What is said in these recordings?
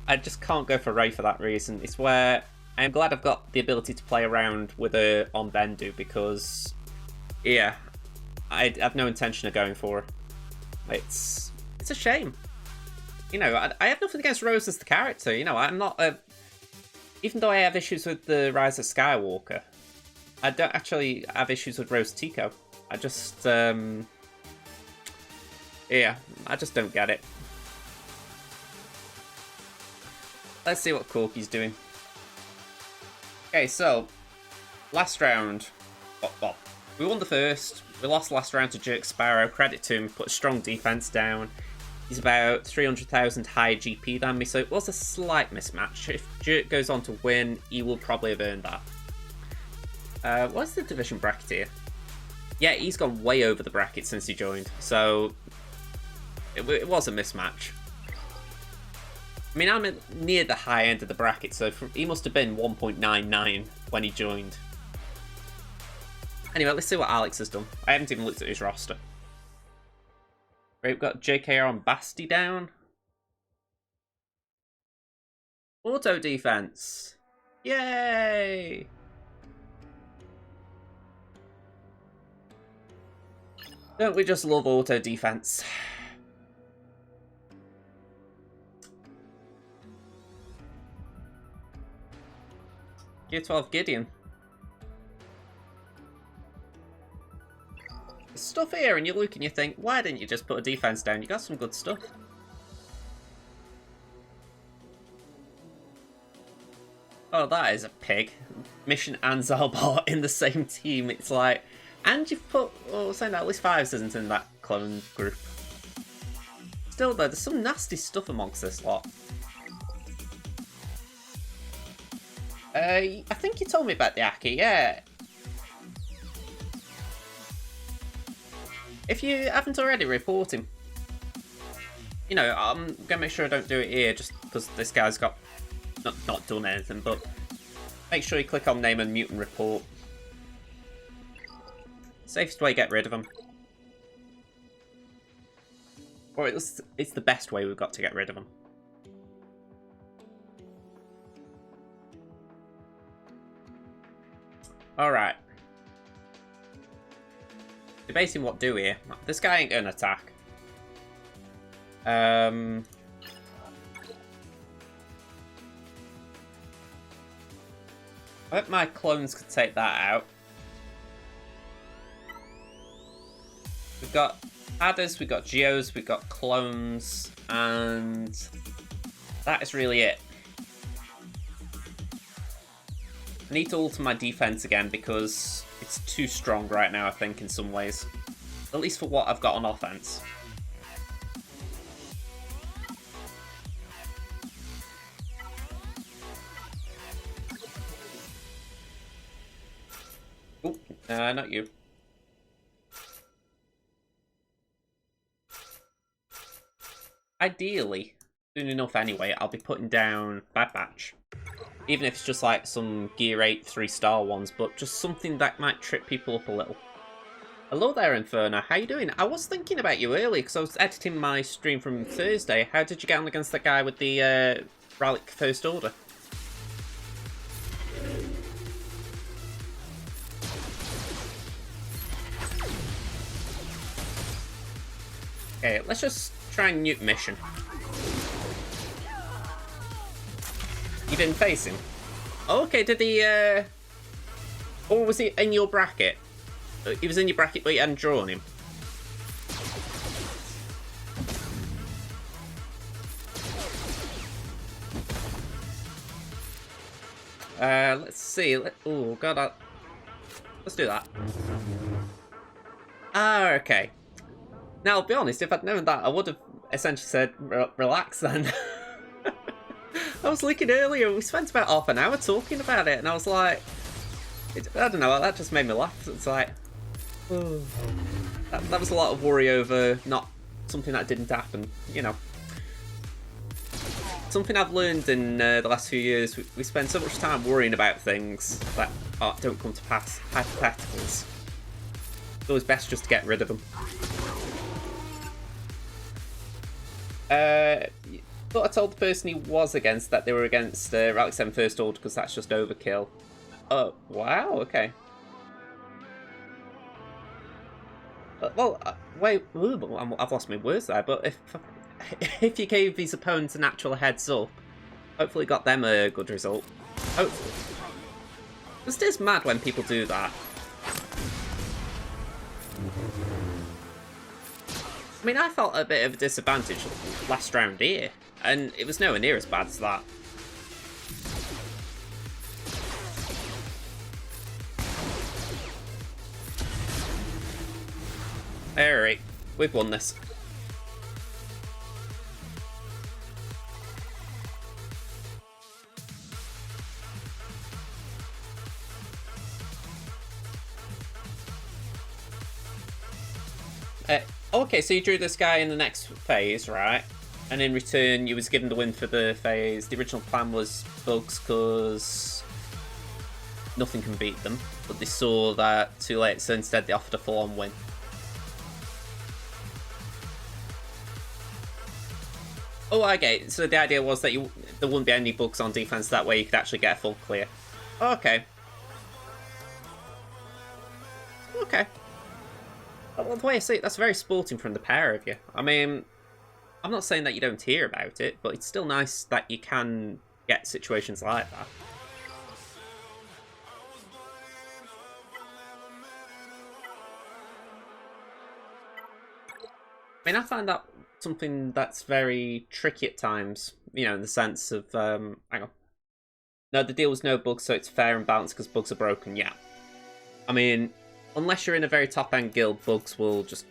I just can't go for Ray for that reason. It's where I'm glad I've got the ability to play around with her on Bendu because, yeah, I have no intention of going for her. It's a shame. You know, I have nothing against Rose as the character. You know, I'm not a... Even though I have issues with the Rise of Skywalker, I don't actually have issues with Rose Tico. I just, yeah, I just don't get it. Let's see what Corky's doing. Okay, so, last round. Well, we won the first. We lost last round to Jerk Sparrow. Credit to him, put a strong defense down. He's about 300,000 higher GP than me, so it was a slight mismatch. If Jerk goes on to win, he will probably have earned that. What's the division bracket here? Yeah, he's gone way over the bracket since he joined, so it was a mismatch. I mean, I'm near the high end of the bracket, so he must have been 1.99 when he joined. Anyway, let's see what Alex has done. I haven't even looked at his roster. Right, we've got JKR and Basti down. Auto defense. Yay! Don't we just love auto defense? Gear 12 Gideon. There's stuff here, and you look and you think, why didn't you just put a defense down? You got some good stuff. Oh, that is a pig. Mission and Zalbot in the same team. It's like, and you've put, well, saying that at least Fives isn't in that clone group. Still though, there's some nasty stuff amongst this lot. I think you told me about the Aki, yeah. If you haven't already, report him. You know, I'm gonna make sure I don't do it here just because this guy's got not done anything, but make sure you click on name and mute and report. Safest way to get rid of him. Or it's the best way we've got to get rid of him. Alright. Debating what to do here. This guy ain't gonna attack. I bet my clones could take that out. We've got adders, we've got geos, we've got clones, and that is really it. I need to alter my defense again because it's too strong right now, I think, in some ways. At least for what I've got on offense. Oh, not you. Ideally, soon enough anyway, I'll be putting down Bad Batch. Even if it's just like some Gear 8 3-star ones, but just something that might trip people up a little. Hello there, Inferno. How you doing? I was thinking about you earlier because I was editing my stream from Thursday. How did you get on against that guy with the Relic First Order? Okay, let's just try and nuke mission. You didn't face him? Oh, okay, did he, or was he in your bracket? He was in your bracket, but you hadn't drawn him. Let's see. Oh, God, let's do that. Ah, okay. Now, I'll be honest, if I'd known that, I would have essentially said, relax then. I was looking earlier, we spent about half an hour talking about it, and I was like, I don't know, that just made me laugh. It's like, oh, that was a lot of worry over not something that didn't happen, you know. Something I've learned in the last few years, we spend so much time worrying about things that don't come to pass, hypotheticals. It's always best just to get rid of them. Thought I told the person he was against that they were against Relic 7 First Order because that's just overkill. Oh, wow, okay. Well, wait, I've lost my words there, but if you gave these opponents an actual heads up, hopefully got them a good result. Hopefully. It is mad when people do that. I mean, I felt a bit of a disadvantage last round here, and it was nowhere near as bad as that. Alright, we've won this. Okay, so you drew this guy in the next phase, right? And in return, you was given the win for the phase. The original plan was bugs, because nothing can beat them. But they saw that too late, so instead they offered a full-on win. Oh, okay. So the idea was that there wouldn't be any bugs on defense. That way you could actually get a full clear. Okay. Okay. Well, the way I see it, that's very sporting from the pair of you. I mean, I'm not saying that you don't hear about it, but it's still nice that you can get situations like that. I mean, I find that something that's very tricky at times, you know, in the sense of, hang on. No, the deal was no bugs, so it's fair and balanced because bugs are broken, yeah. I mean, unless you're in a very top-end guild, bugs will just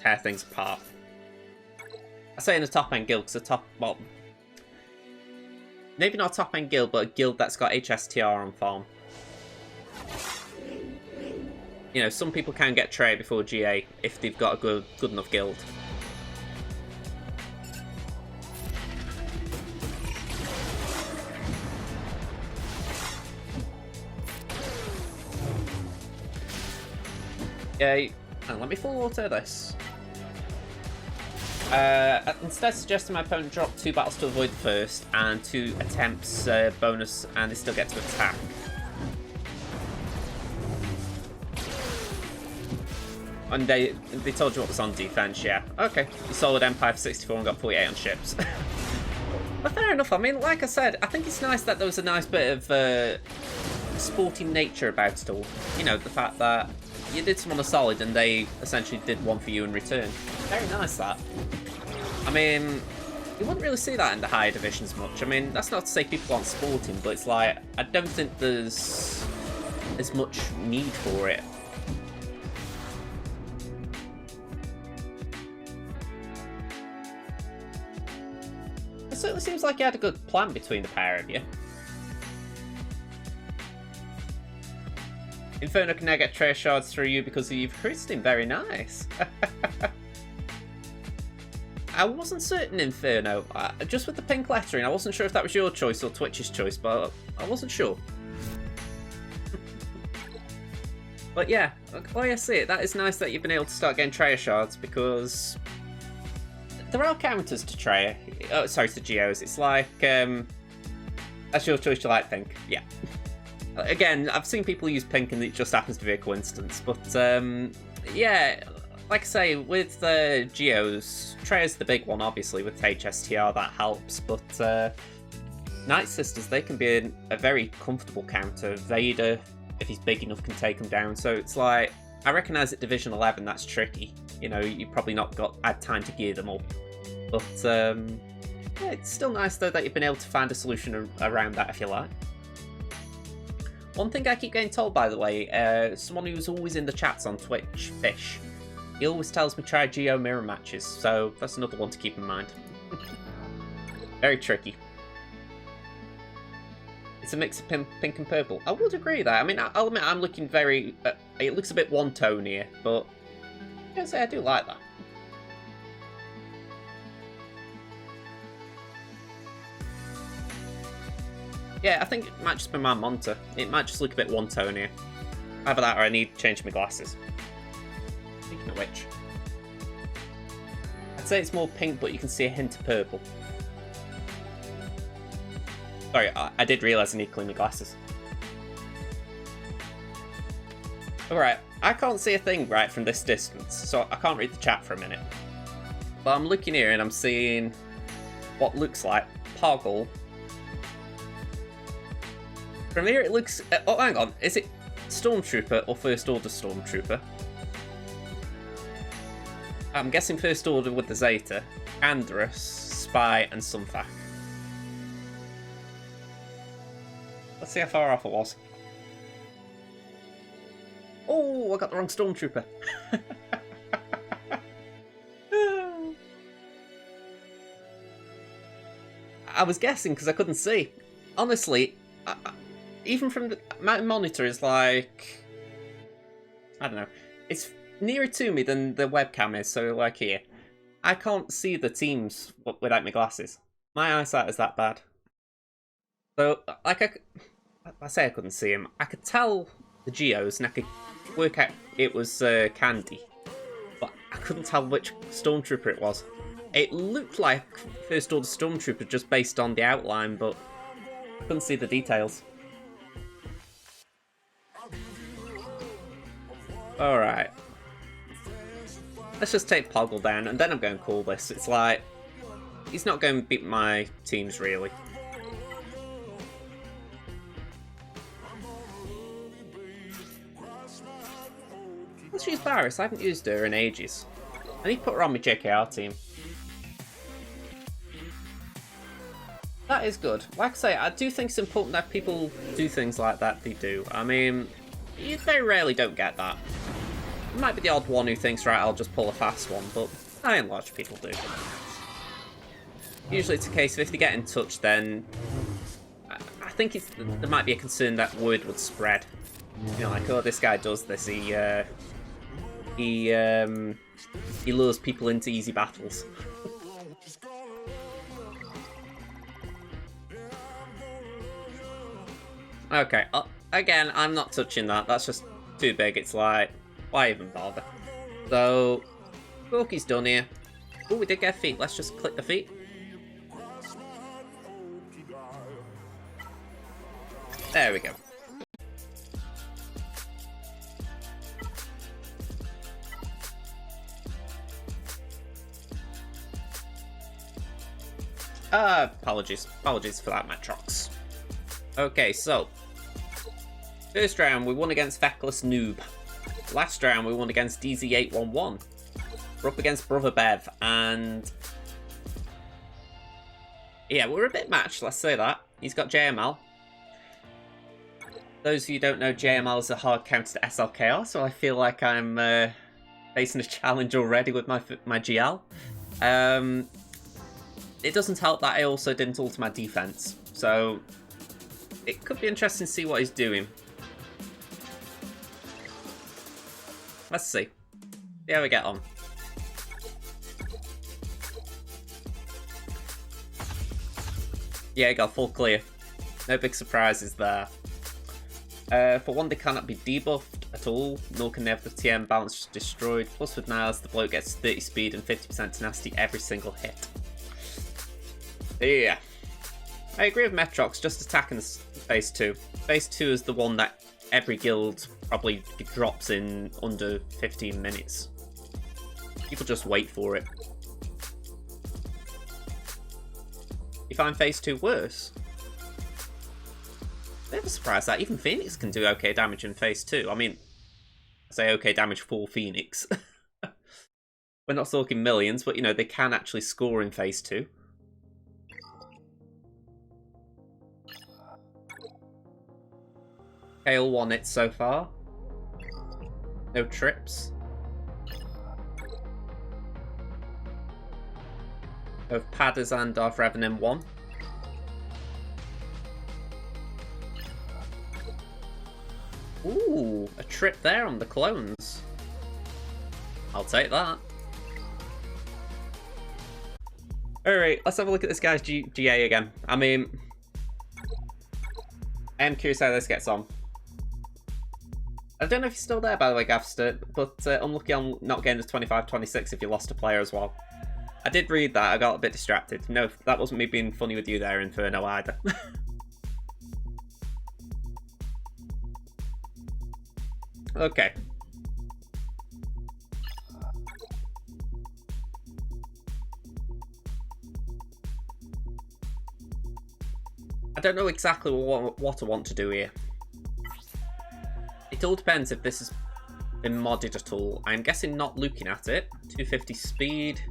tear things apart. I say in a top-end guild because well, maybe not a top-end guild, but a guild that's got HSTR on farm. You know, some people can get Trey before GA if they've got a good enough guild. Yeah, and let me full auto this. Instead, suggesting my opponent drop 2 battles to avoid the first and 2 attempts bonus, and they still get to attack. And they told you what was on defense, yeah. Okay, you sold Empire for 64 and got 48 on ships. But fair enough. I mean, like I said, I think it's nice that there was a nice bit of sporting nature about it all. You know, the fact that you did someone a solid and they essentially did one for you in return. Very nice, that. I mean, you wouldn't really see that in the higher divisions much. I mean, that's not to say people aren't sporting, but it's like, I don't think there's as much need for it. It certainly seems like you had a good plan between the pair of you. Inferno can now get treasure shards through you because you've recruited him. Very nice. I wasn't certain, Inferno. Just with the pink lettering, I wasn't sure if that was your choice or Twitch's choice, but I wasn't sure. But yeah, the way I see it, that is nice that you've been able to start getting treasure shards, because there are counters to Treya. Oh, sorry, to Geos. It's like, that's your choice, you like pink. Yeah. Again, I've seen people use pink and it just happens to be a coincidence. But, yeah, like I say, with Geos, Treya's the big one, obviously, with HSTR, that helps. But Night Sisters, they can be a very comfortable counter. Vader, if he's big enough, can take them down. So it's like, I recognise at Division 11 that's tricky. You know, you've probably not had time to gear them up. But, yeah, it's still nice, though, that you've been able to find a solution around that, if you like. One thing I keep getting told, by the way, someone who's always in the chats on Twitch, Fish, he always tells me try Geo mirror matches, so that's another one to keep in mind. Very tricky. It's a mix of pink and purple. I would agree there. I mean, I'll admit I'm looking very... it looks a bit one-tone here, but I gotta say I do like that. Yeah, I think it might just be my monitor. It might just look a bit one-tone here. Either that or I need to change my glasses. Speaking of which. I'd say it's more pink, but you can see a hint of purple. Sorry, I did realise I need to clean my glasses. Alright, I can't see a thing right from this distance, so I can't read the chat for a minute. But I'm looking here and I'm seeing what looks like Poggle. From here it looks... oh, hang on. Is it Stormtrooper or First Order Stormtrooper? I'm guessing First Order with the Zeta, Andrus, Spy, and Sunfak. Let's see how far off it was. Oh, I got the wrong Stormtrooper. I was guessing because I couldn't see. Honestly, even from my monitor is like... I don't know. It's nearer to me than the webcam is, so like here. I can't see the teams without my glasses. My eyesight is that bad. So, like, I say I couldn't see him. I could tell the geos and I could work out it was Candy. But I couldn't tell which Stormtrooper it was. It looked like First Order Stormtrooper just based on the outline, but I couldn't see the details. Alright. Let's just take Poggle down, and then I'm going to call this. It's like, he's not going to beat my teams, really. Let's use Barris. I haven't used her in ages. I need to put her on my JKR team. That is good. Like I say, I do think it's important that people do things like that. They do. I mean, you very rarely don't get that. There might be the odd one who thinks, right, I'll just pull a fast one, but by and large people do. Usually it's a case of if they get in touch, then I think there might be a concern that word would spread. You know, like, oh, this guy does this. He lures people into easy battles. Okay, again, I'm not touching that. That's just too big. It's like, why even bother? So, Corky's done here. Oh, we did get feet. Let's just click the feet. There we go. Apologies for that, Metrox. Okay, so first round we won against Feckless Noob. Last round we won against DZ811. We're up against Brother Bev, and yeah, we're a bit matched, let's say that. He's got JML. Those of you who don't know, JML is a hard counter to SLKR, so I feel like I'm facing a challenge already with my GL. It doesn't help that I also didn't alter my defense, so it could be interesting to see what he's doing. Let's see. See how we get on. Yeah, he got full clear. No big surprises there. For one, they cannot be debuffed at all, nor can they have the TM balance destroyed. Plus with Niles, the bloke gets 30 speed and 50% tenacity every single hit. Yeah. I agree with Metrox, just attacking phase 2. Phase 2 is the one that every guild probably drops in under 15 minutes. People just wait for it. You find phase 2 worse? Bit of a surprise that even Phoenix can do okay damage in phase 2. I mean, I say okay damage for Phoenix. We're not talking millions, but you know, they can actually score in phase 2. Kale won it so far. No trips. Both Padders and Darth Revan M1. Ooh, a trip there on the clones. I'll take that. Alright, let's have a look at this guy's GA again. I mean, I'm curious how this gets on. I don't know if he's still there, by the way, Gavster, but unlucky on not getting to 25-26 if you lost a player as well. I did read that, I got a bit distracted. No, that wasn't me being funny with you there, Inferno, either. Okay. I don't know exactly what I want to do here. It all depends if this has been modded at all. I'm guessing not looking at it. 250 speed.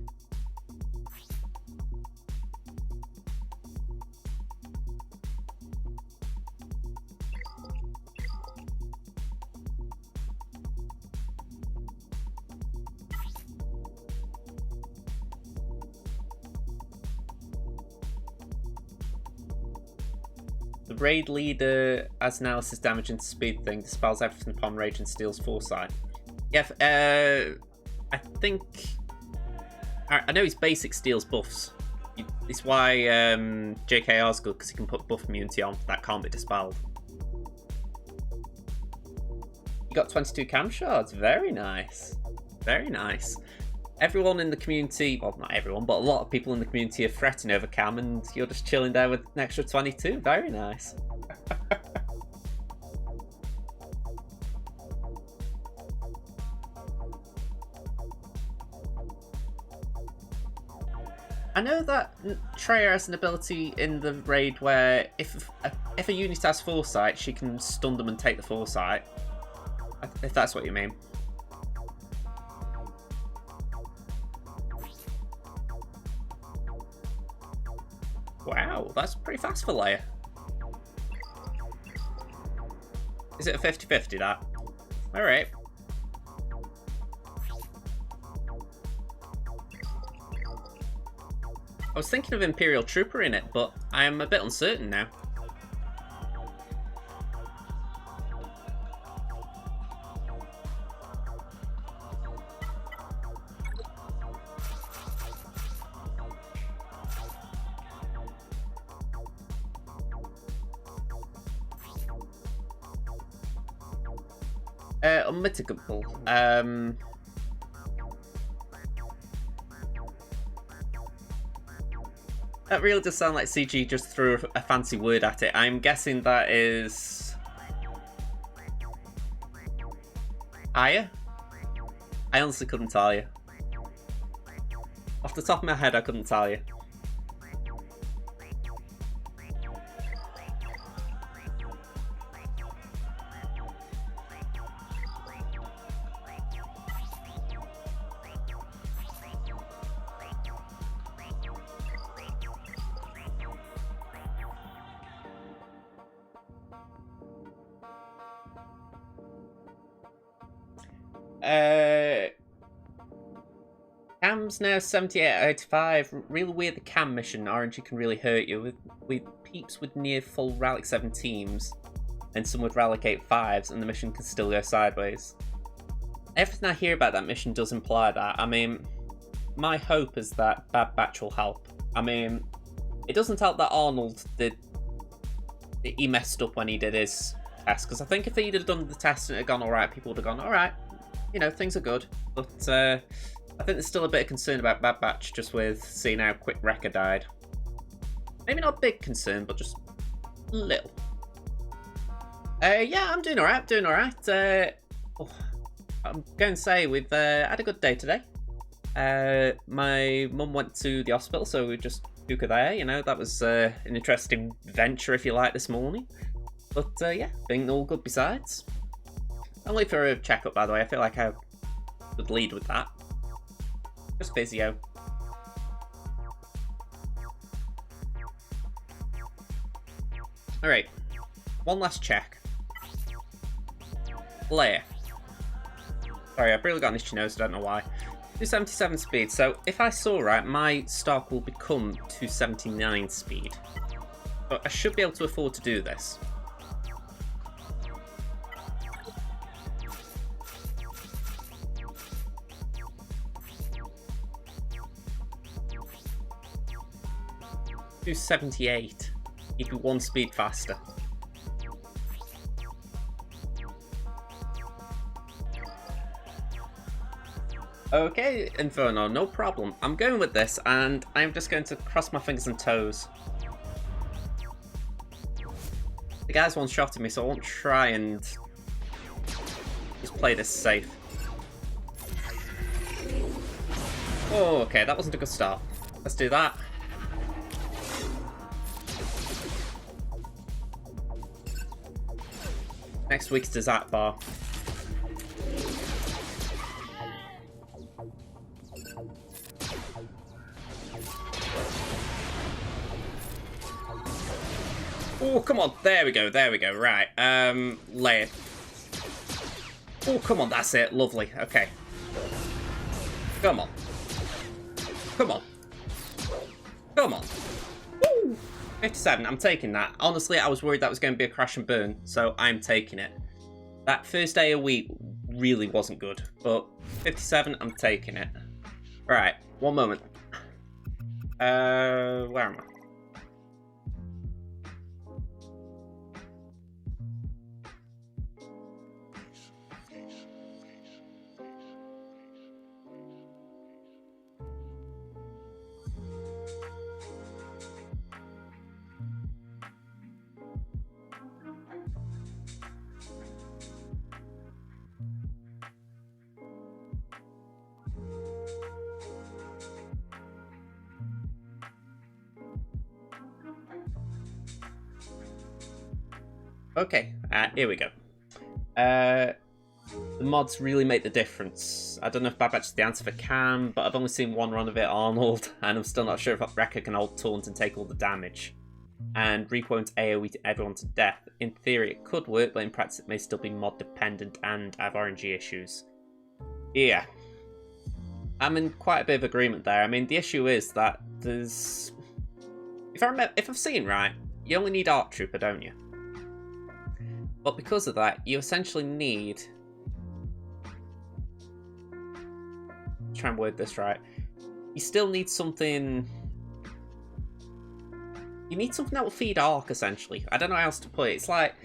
The raid leader adds analysis, damage, and speed thing. Dispels everything upon rage and steals foresight. Yeah, I think... I know his basic steals buffs. It's why JKR's good, because he can put buff immunity on that can't be dispelled. You got 22 cam shards. Very nice. Very nice. Everyone in the community, well, not everyone, but a lot of people in the community are fretting over cam, and you're just chilling there with an extra 22. Very nice. I know that Treya has an ability in the raid where if a unit has foresight, she can stun them and take the foresight. If that's what you mean. Wow, that's pretty fast for Leia. Is it a 50-50 that? Alright. I was thinking of Imperial Trooper in it, but I am a bit uncertain now. Unmitigable. That really does sound like CG just threw a fancy word at it. I'm guessing that is... Aya? I honestly couldn't tell you. Off the top of my head, I couldn't tell you. Cam's now 78 out of 85. Really weird the cam mission. RNG can really hurt you. With peeps with near full Relic 7 teams, and some with Relic 8 5s, and the mission can still go sideways. Everything I hear about that mission does imply that. I mean, my hope is that Bad Batch will help. I mean, it doesn't help that Arnold did... He messed up when he did his test, because I think if he'd have done the test and it had gone alright, people would have gone, alright, you know, things are good. But I think there's still a bit of concern about Bad Batch, just with seeing how quick Wrecker died. Maybe not a big concern, but just a little. Yeah, I'm doing alright, I'm going to say we've had a good day today. My mum went to the hospital, so we just took her there, you know, that was an interesting venture, if you like, this morning. But yeah, being all good besides. Only for a checkup, by the way. I feel like I would lead with that. Just physio. Alright, one last check. Leia. Sorry, I've really got an itchy nose, I don't know why. 277 speed, so if I saw right, my Stark will become 279 speed. But I should be able to afford to do this. $278. You'd be one speed faster. Okay, Inferno, no problem. I'm going with this, and I'm just going to cross my fingers and toes. The guy's one-shotted me, so I won't try and just just play this safe. Oh, okay, that wasn't a good start. Let's do that. Next week's dessert bar. Oh, come on. There we go. There we go. Right. Lay it. Oh, come on. That's it. Lovely. Okay. Come on. Come on. Come on. Woo! 57. I'm taking that. Honestly, I was worried that was going to be a crash and burn, so I'm taking it. That first day of week really wasn't good, but 57, I'm taking it. Right. One moment. Where am I? Okay, here we go. The mods really make the difference. I don't know if Bad Batch is the answer for Cam, but I've only seen one run of it, Arnold, and I'm still not sure if Wrecker can hold taunt and take all the damage. And Requone's AoE to everyone to death. In theory it could work, but in practice it may still be mod dependent and have RNG issues. Yeah. I'm in quite a bit of agreement there. I mean, the issue is that there's... If I've seen right, you only need ARC Trooper, don't you? But because of that, you essentially need... Try and word this right. You still need something... You need something that will feed Arc, essentially. I don't know how else to put it. It's like...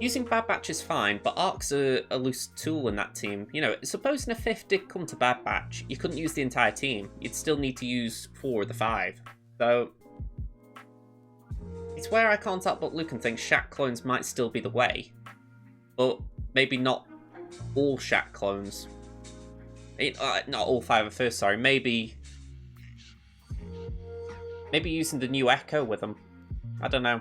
Using Bad Batch is fine, but Arc's a loose tool in that team. You know, supposing a 5th did come to Bad Batch, you couldn't use the entire team. You'd still need to use 4 of the 5. So... It's where I can't help but look and think Shaq clones might still be the way. But maybe not all Shaq clones. Not all 5 at first, sorry. Maybe using the new Echo with them. I don't know.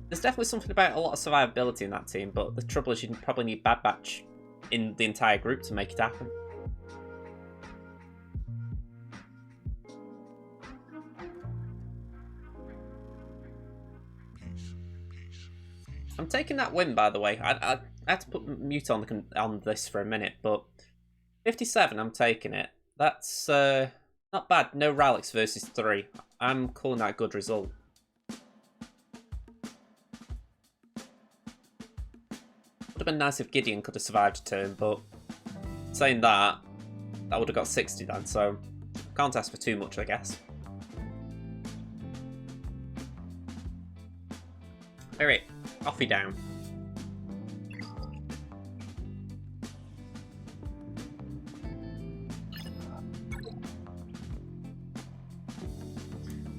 There's definitely something about a lot of survivability in that team, but the trouble is you'd probably need Bad Batch in the entire group to make it happen. I'm taking that win, by the way. I had to put mute on this for a minute, but 57, I'm taking it. That's not bad. No Ralix versus 3. I'm calling that a good result. Would have been nice if Gideon could have survived a turn, but saying that would have got 60 then, so can't ask for too much, I guess. Alright. Off you down.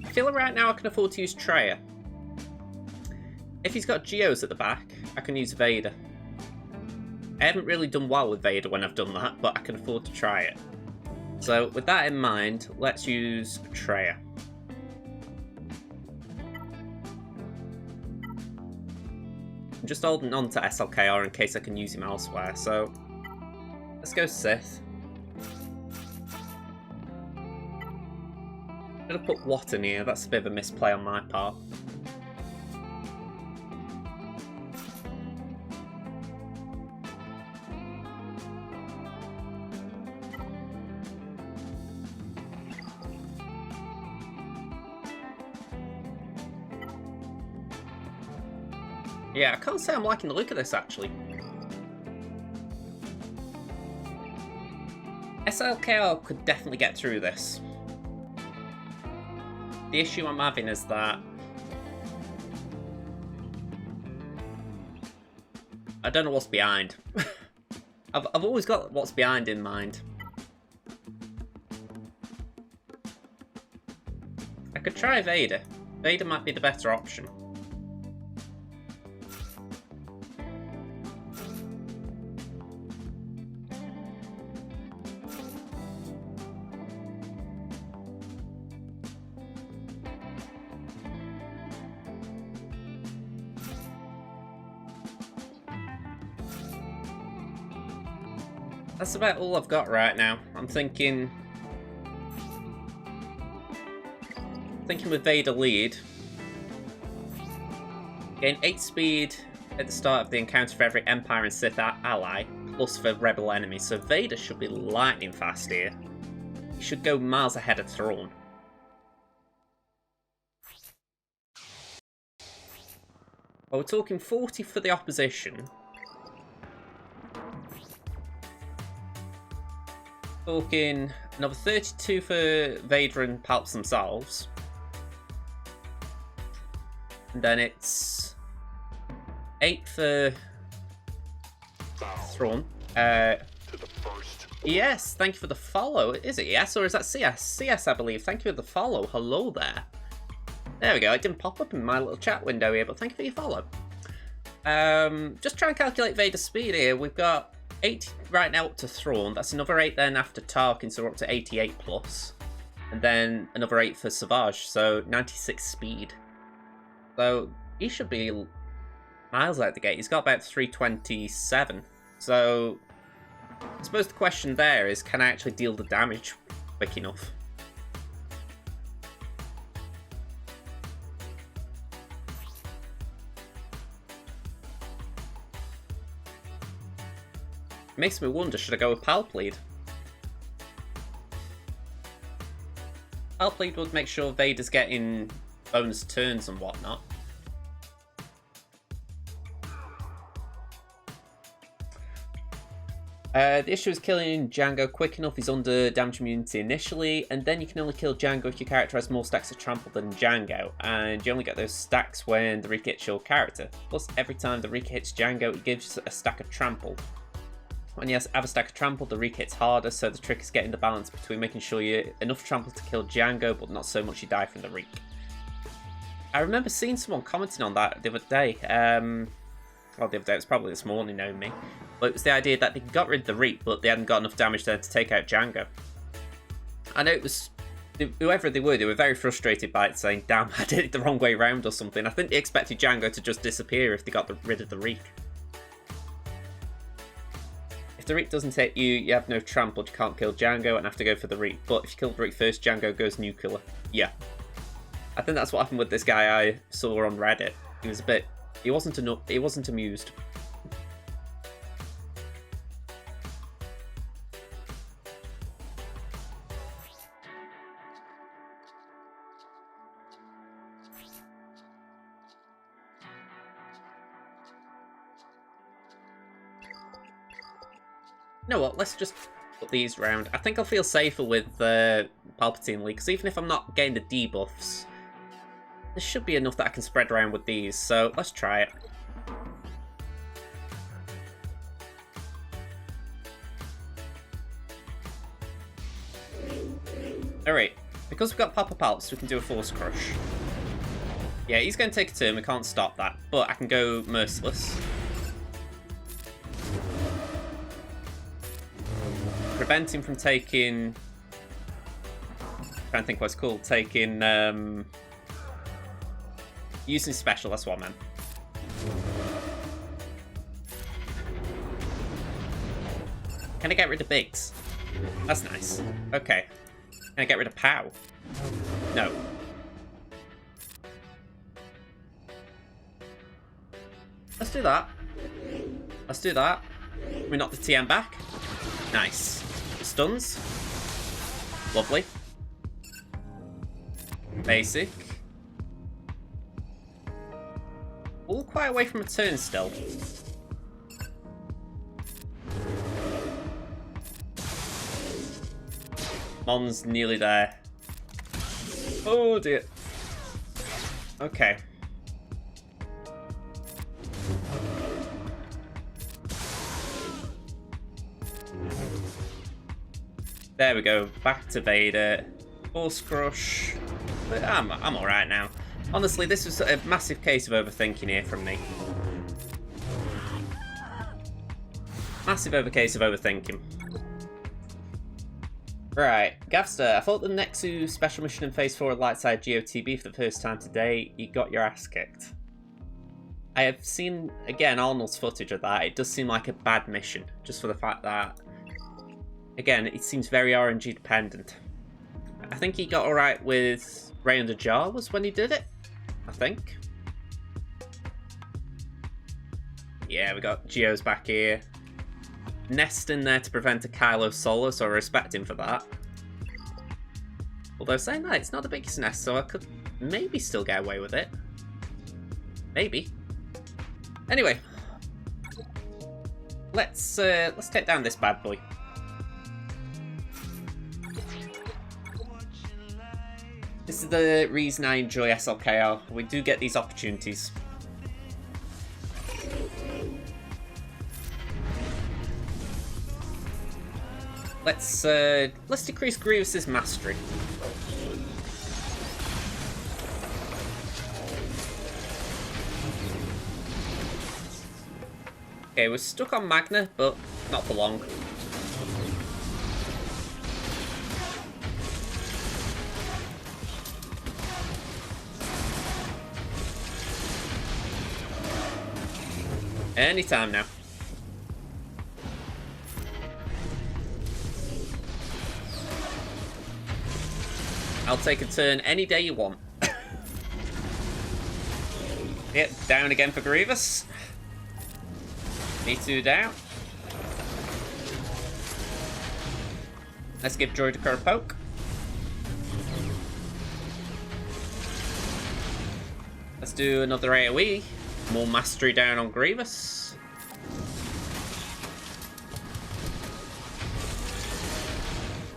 I feel like right now I can afford to use Treya. If he's got Geos at the back, I can use Vader. I haven't really done well with Vader when I've done that, but I can afford to try it. So with that in mind, let's use Treya. I'm just holding on to SLKR in case I can use him elsewhere, so let's go Sith. I'm gonna put Watt in here, that's a bit of a misplay on my part. Yeah, I can't say I'm liking the look of this, actually. SLKR could definitely get through this. The issue I'm having is that I don't know what's behind. I've always got what's behind in mind. I could try Vader. Vader might be the better option. That's about all I've got right now. I'm thinking with Vader lead. Gain 8 speed at the start of the encounter for every Empire and Sith ally, plus for Rebel enemies. So Vader should be lightning fast here. He should go miles ahead of Thrawn. Well, we're talking 40 for the opposition. Talking another 32 for Vader and Palps themselves. And then it's 8 for Thrawn. Yes, thank you for the follow. Is it yes or is that CS? CS, I believe. Thank you for the follow. Hello there. There we go. It didn't pop up in my little chat window here, but thank you for your follow. Just try and calculate Vader's speed here. We've got 80 right now up to Thrawn. That's another 8 then after Tarkin, so we're up to 88 plus. And then another 8 for Savage, so 96 speed. So he should be miles out the gate. He's got about 327. So I suppose the question there is, can I actually deal the damage quick enough? It makes me wonder, should I go with Palp lead? Palp lead would make sure Vader's getting bonus turns and whatnot. The issue is killing Django quick enough. He's under damage immunity initially, and then you can only kill Django if your character has more stacks of trample than Django, and you only get those stacks when the Reeker hits your character. Plus, every time the Reeker hits Django, it gives a stack of trample. When you have a stack of trample, the Reeker hits harder, so the trick is getting the balance between making sure you enough trample to kill Django, but not so much you die from the Reek. I remember seeing someone commenting on that the other day. Well, the other day, it was probably this morning, knowing me. But it was the idea that they got rid of the Reek, but they hadn't got enough damage there to take out Django. I know it was... whoever they were very frustrated by it, saying, damn, I did it the wrong way around or something. I think they expected Django to just disappear if they got rid of the Reek. If the Reek doesn't hit you, you have no trample, you can't kill Django and have to go for the Reek. But if you kill the Reek first, Django goes nuclear. Yeah. I think that's what happened with this guy I saw on Reddit. He was a bit... He wasn't amused. You know what, let's just put these round. I think I'll feel safer with Palpatine League, because even if I'm not getting the debuffs, there should be enough that I can spread around with these, so let's try it. Alright, because we've got Papa Palps, we can do a Force Crush. Yeah, he's going to take a turn, we can't stop that, but I can go Merciless. Prevent him from taking... I'm trying to think what it's called, taking... Using special, that's what I meant. Can I get rid of Biggs? That's nice. Okay. Can I get rid of Pow? No. Let's do that. Let's do that. We knock the TM back. Nice. Stuns. Lovely. Basic. All quite away from a turn still. Mon's nearly there. Oh dear. Okay. There we go. Back to Vader. Force Crush. But I'm alright now. Honestly, this was a massive case of overthinking here from me. Massive case of overthinking. Right, Gavster, I thought the Nexu special mission in Phase 4 of Lightside GOTB for the first time today. You got your ass kicked. I have seen, again, Arnold's footage of that. It does seem like a bad mission, just for the fact that Again, it seems very RNG dependent. I think he got alright with Ray Under Jar was when he did it. I think. Yeah, we got Geo's back here. Nest in there to prevent a Kylo solo, so I respect him for that. Although saying that, it's not the biggest nest, so I could maybe still get away with it. Maybe. Anyway. Let's take down this bad boy. This is the reason I enjoy SLKR. We do get these opportunities. Let's decrease Grievous's mastery. Okay, we're stuck on Magna, but not for long. Anytime now. I'll take a turn any day you want. Yep, down again for Grievous. Me two down. Let's give Droideka a poke. Let's do another AoE. More mastery down on Grievous.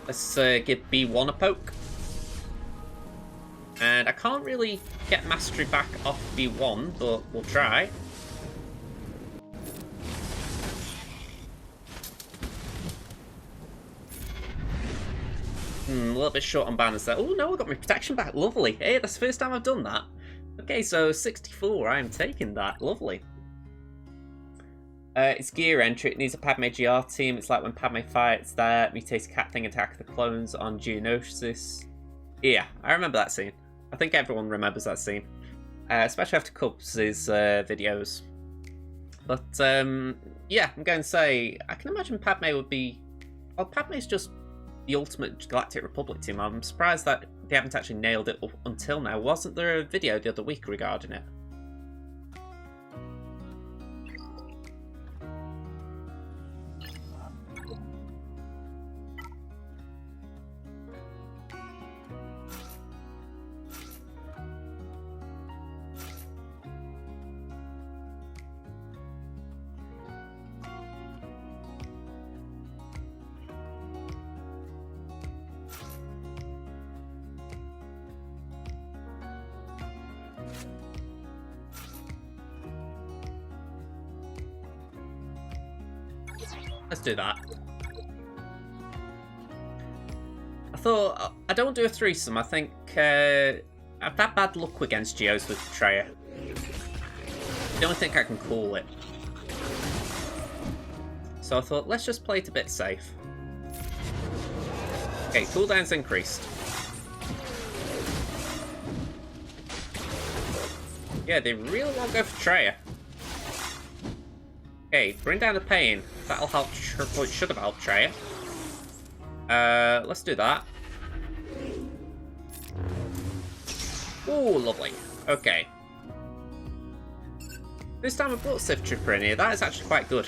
Let's give B1 a poke. And I can't really get mastery back off B1, but we'll try. A little bit short on banners there. Oh no, I got my protection back. Lovely. Hey, that's the first time I've done that. Okay, so 64, I am taking that. Lovely. It's gear entry. It needs a Padme GR team. It's like when Padme fights that mutated cat thing attack the clones on Geonosis. Yeah, I remember that scene. I think everyone remembers that scene. Especially after Cubs' videos. But, yeah, I'm going to say, I can imagine Padme would be... Well, Padme's just the ultimate Galactic Republic team. I'm surprised that they haven't actually nailed it up until now. Wasn't there a video the other week regarding it? Let's do that. I thought, I don't do a threesome. I think I've had bad luck against Geos with Traya. I don't think I can call it. So I thought, let's just play it a bit safe. Okay, cooldown's increased. Yeah, they really won't go for Traya. Okay, bring down the pain. That'll help, well, it should have helped Traya. Let's do that. Ooh, lovely. Okay. This time I brought Sith Trooper in here. That is actually quite good.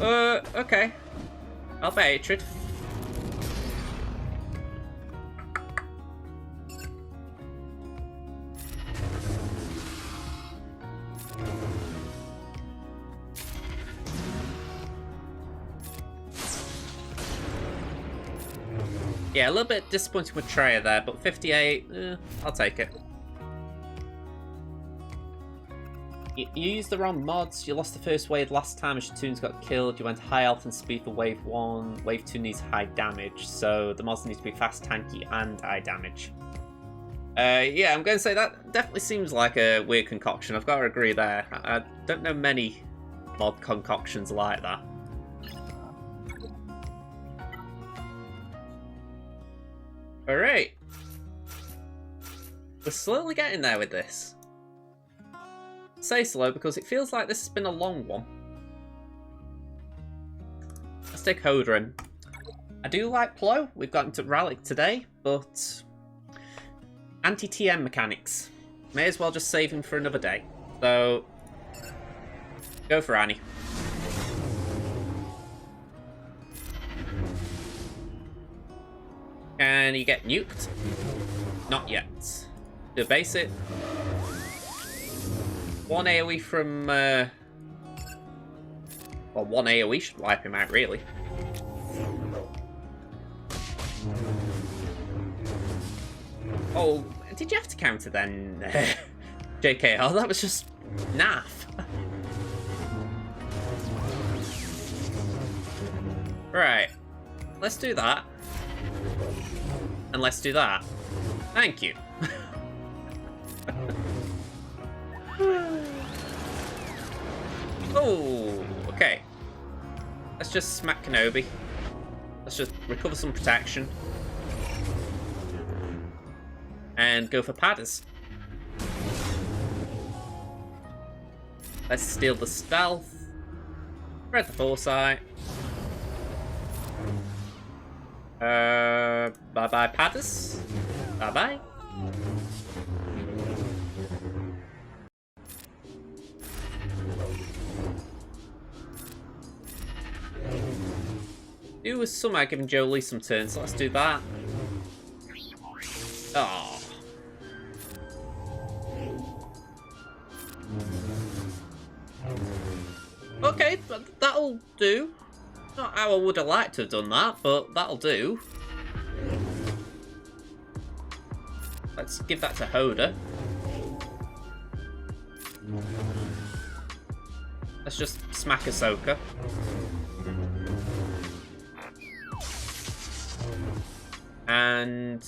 Okay. I'll bet Hatred. Yeah, a little bit disappointing with Traya there, but 58, I'll take it. You used the wrong mods, you lost the first wave last time as your tunes got killed, you went high health and speed for wave 1, wave 2 needs high damage, so the mods need to be fast, tanky, and high damage. Yeah, I'm going to say that definitely seems like a weird concoction, I've got to agree there. I don't know many mod concoctions like that. Alright. We're slowly getting there with this. Say slow because it feels like this has been a long one. Let's take Hoda in. I do like Plo. We've got into Relic today, but anti-TM mechanics. May as well just save him for another day. So, go for Annie. Can you get nuked? Not yet. Do basic. One AoE from... well, one AoE should wipe him out, really. Oh, did you have to counter then, JKR? That was just naff. Right. Let's do that. And let's do that. Thank you. Oh, okay. Let's just smack Kenobi. Let's just recover some protection. And go for Padders. Let's steal the stealth. Spread the foresight. Bye-bye, Padders. Bye-bye. Do was somehow giving Jolie some turns, so let's do that. Oh. Okay, that'll do. Not how I would have liked to have done that, but that'll do. Let's give that to Hoda. Let's just smack Ahsoka. And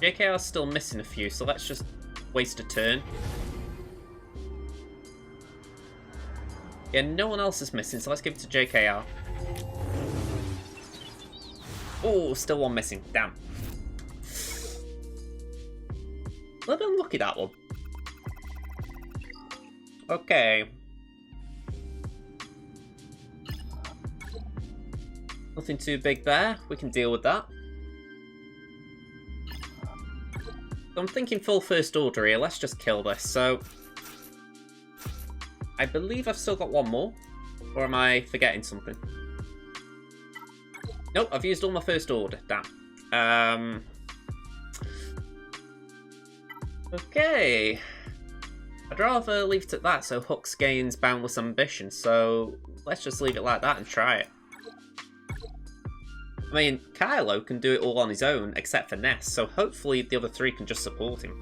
JKR's still missing a few, so let's just waste a turn. Yeah, no one else is missing, so let's give it to JKR. Oh, still one missing. Damn. A little bit unlucky, that one. Okay. Nothing too big there. We can deal with that. So I'm thinking full first order here. Let's just kill this. So I believe I've still got one more. Or am I forgetting something? Nope, I've used all my first order. Damn. Okay. I'd rather leave it at that so Hux gains boundless ambition. So let's just leave it like that and try it. I mean, Kylo can do it all on his own, except for Ness, so hopefully the other three can just support him.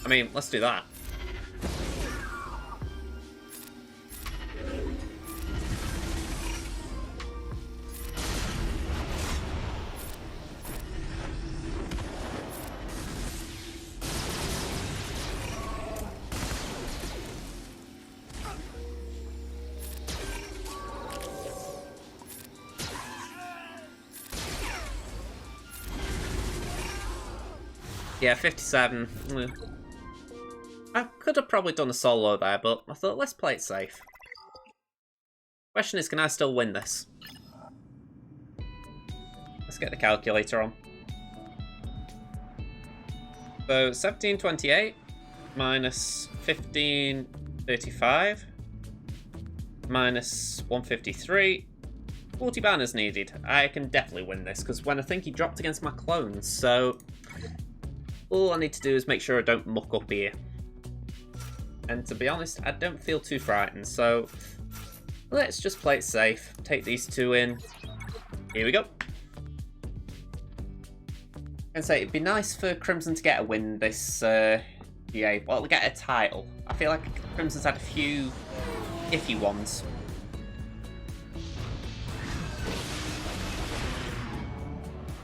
I mean, let's do that. Yeah, 57. I could have probably done a solo there, but I thought, let's play it safe. Question is, can I still win this? Let's get the calculator on. So, 1728 minus 1535 minus 153. 40 banners needed. I can definitely win this, because when I think he dropped against my clones, so all I need to do is make sure I don't muck up here. And to be honest, I don't feel too frightened, so let's just play it safe. Take these two in. Here we go. And say it'd be nice for Crimson to get a win this GA. Well, to get a title. I feel like Crimson's had a few iffy ones.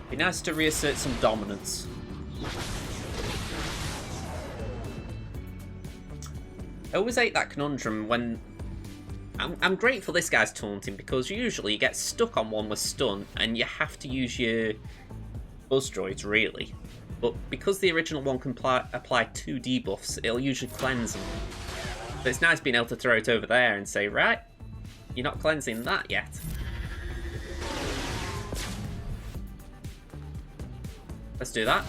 Be nice to reassert some dominance. I always hate that conundrum when... I'm grateful this guy's taunting, because usually you get stuck on one with stun and you have to use your buzz droids, really. But because the original one can apply 2 debuffs, it'll usually cleanse them. But it's nice being able to throw it over there and say, right, you're not cleansing that yet. Let's do that.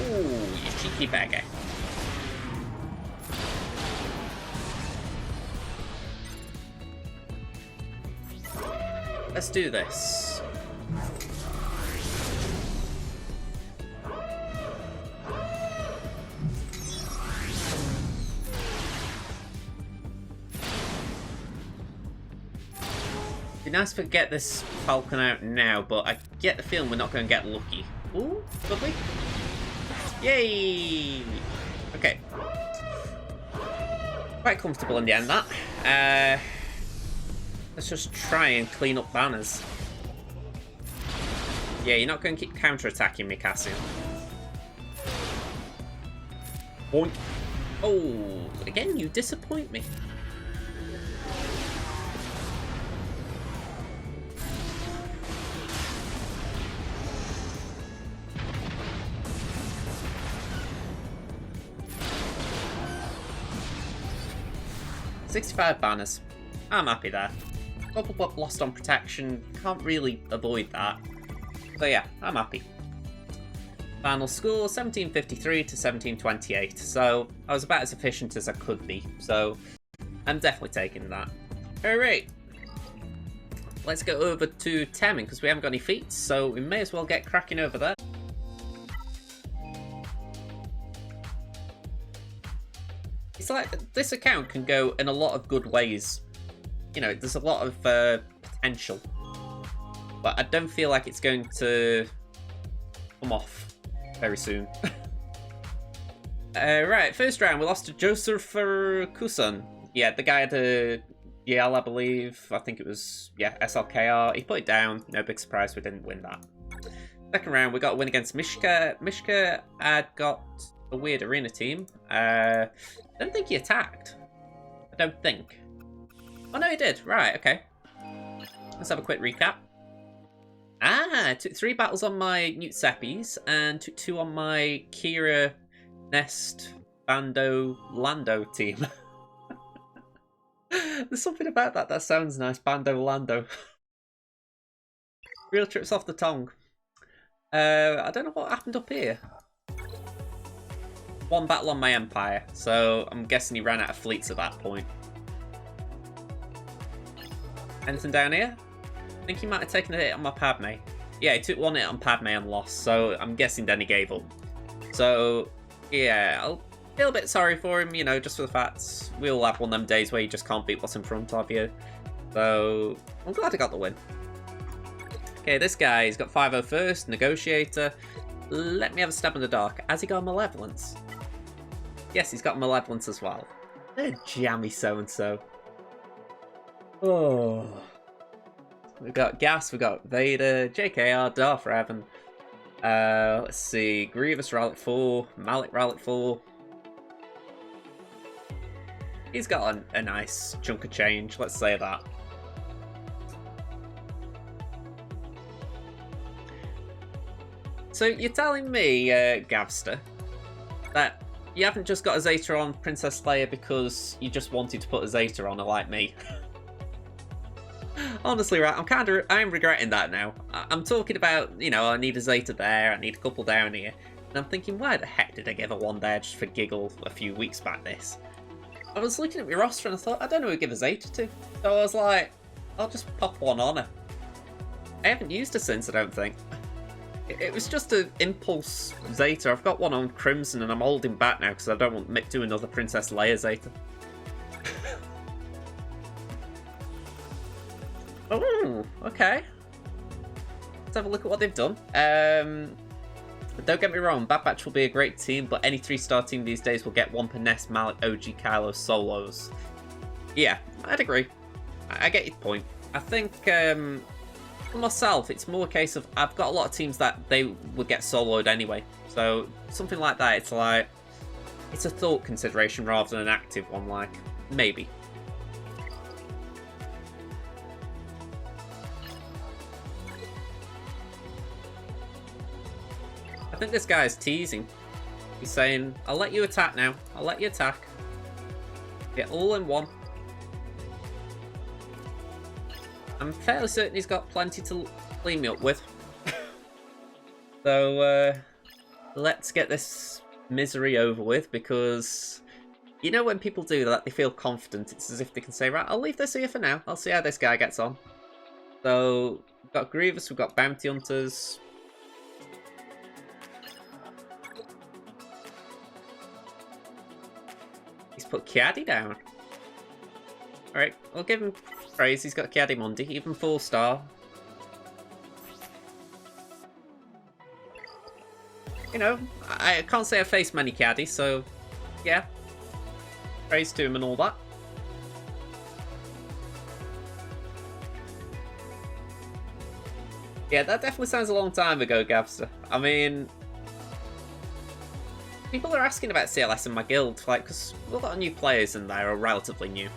Ooh, you cheeky beggar. Let's do this. It'd be nice if we get this Falcon out now, but I get the feeling we're not going to get lucky. Ooh, could we? Yay! Okay. Quite comfortable in the end, that. Let's just try and clean up banners. Yeah, you're not going to keep counter-attacking me, Cassian. Boink. Oh, again, you disappoint me. $65 banners. I'm happy there. Bubble Butt lost on protection. Can't really avoid that. So yeah, I'm happy. Final score, 1753 to 1728. So I was about as efficient as I could be. So I'm definitely taking that. Alright. Let's go over to Temin because we haven't got any feats. So we may as well get cracking over there. It's like this account can go in a lot of good ways. You know, there's a lot of potential, but I don't feel like it's going to come off very soon. Right, first round we lost to Joseph Kusun. Yeah, the guy at the GL, I believe. I think it was, yeah, SLKR. He put it down. No big surprise we didn't win that. Second round we got a win against Mishka. Mishka had got a weird arena team. I don't think he attacked. I don't think. Oh no, he did. Right, okay. Let's have a quick recap. I took 3 battles on my Newt Seppies and took 2 on my Kira, Nest, Bando, Lando team. There's something about that sounds nice. Bando, Lando. Real trips off the tongue. I don't know what happened up here. 1 battle on my Empire, so I'm guessing he ran out of fleets at that point. Anything down here? I think he might have taken a hit on my Padme. Yeah, he took 1 hit on Padme and lost, so I'm guessing then he gave up. So, yeah, I'll feel a bit sorry for him, you know, just for the fact we all have one of them days where you just can't beat what's in front of you. So, I'm glad I got the win. Okay, this guy, he's got 501st, Negotiator. Let me have a stab in the dark. Has he got Malevolence? Yes, he's got Malevolence as well. They're jammy so-and-so. Oh. We've got Gas, we've got Vader, JKR, Darth Revan. Let's see. Grievous Relic 4, Malik Relic 4. He's got a nice chunk of change, let's say that. So you're telling me, Gavster, that you haven't just got a Zeta on Princess Leia because you just wanted to put a Zeta on her like me? Honestly, right, I'm regretting that now. I'm talking about, you know, I need a Zeta there, I need a couple down here. And I'm thinking, why the heck did I give her 1 there just for giggle a few weeks back this? I was looking at my roster and I thought, I don't know who to give a Zeta to. So I was like, I'll just pop 1 on her. I haven't used her since, I don't think. It was just an impulse Zeta. I've got 1 on Crimson and I'm holding back now because I don't want Mick to do another Princess Leia Zeta. Oh, okay. Let's have a look at what they've done. Don't get me wrong, Bad Batch will be a great team, but any 3-star team these days will get 1 per Nest, Malik, OG, Kylo, solos. Yeah, I'd agree. I get your point. I think, for myself, it's more a case of I've got a lot of teams that they would get soloed anyway. So, something like that, it's like, it's a thought consideration rather than an active one, like, maybe. I think this guy is teasing. He's saying, I'll let you attack now. I'll let you attack. Get all in one. I'm fairly certain he's got plenty to clean me up with. So, let's get this misery over with, because you know when people do that, they feel confident. It's as if they can say, right, I'll leave this here for now. I'll see how this guy gets on. So, we've got Grievous, we've got Bounty Hunters. He's put Kiadi down. Alright, we'll give him praise. He's got Kiadi Mundi, even 4-star. You know, I can't say I've faced many Kiadis, so yeah. Praise to him and all that. Yeah, that definitely sounds a long time ago, Gavster. I mean, people are asking about CLS in my guild, like, because a lot of new players in there are relatively new.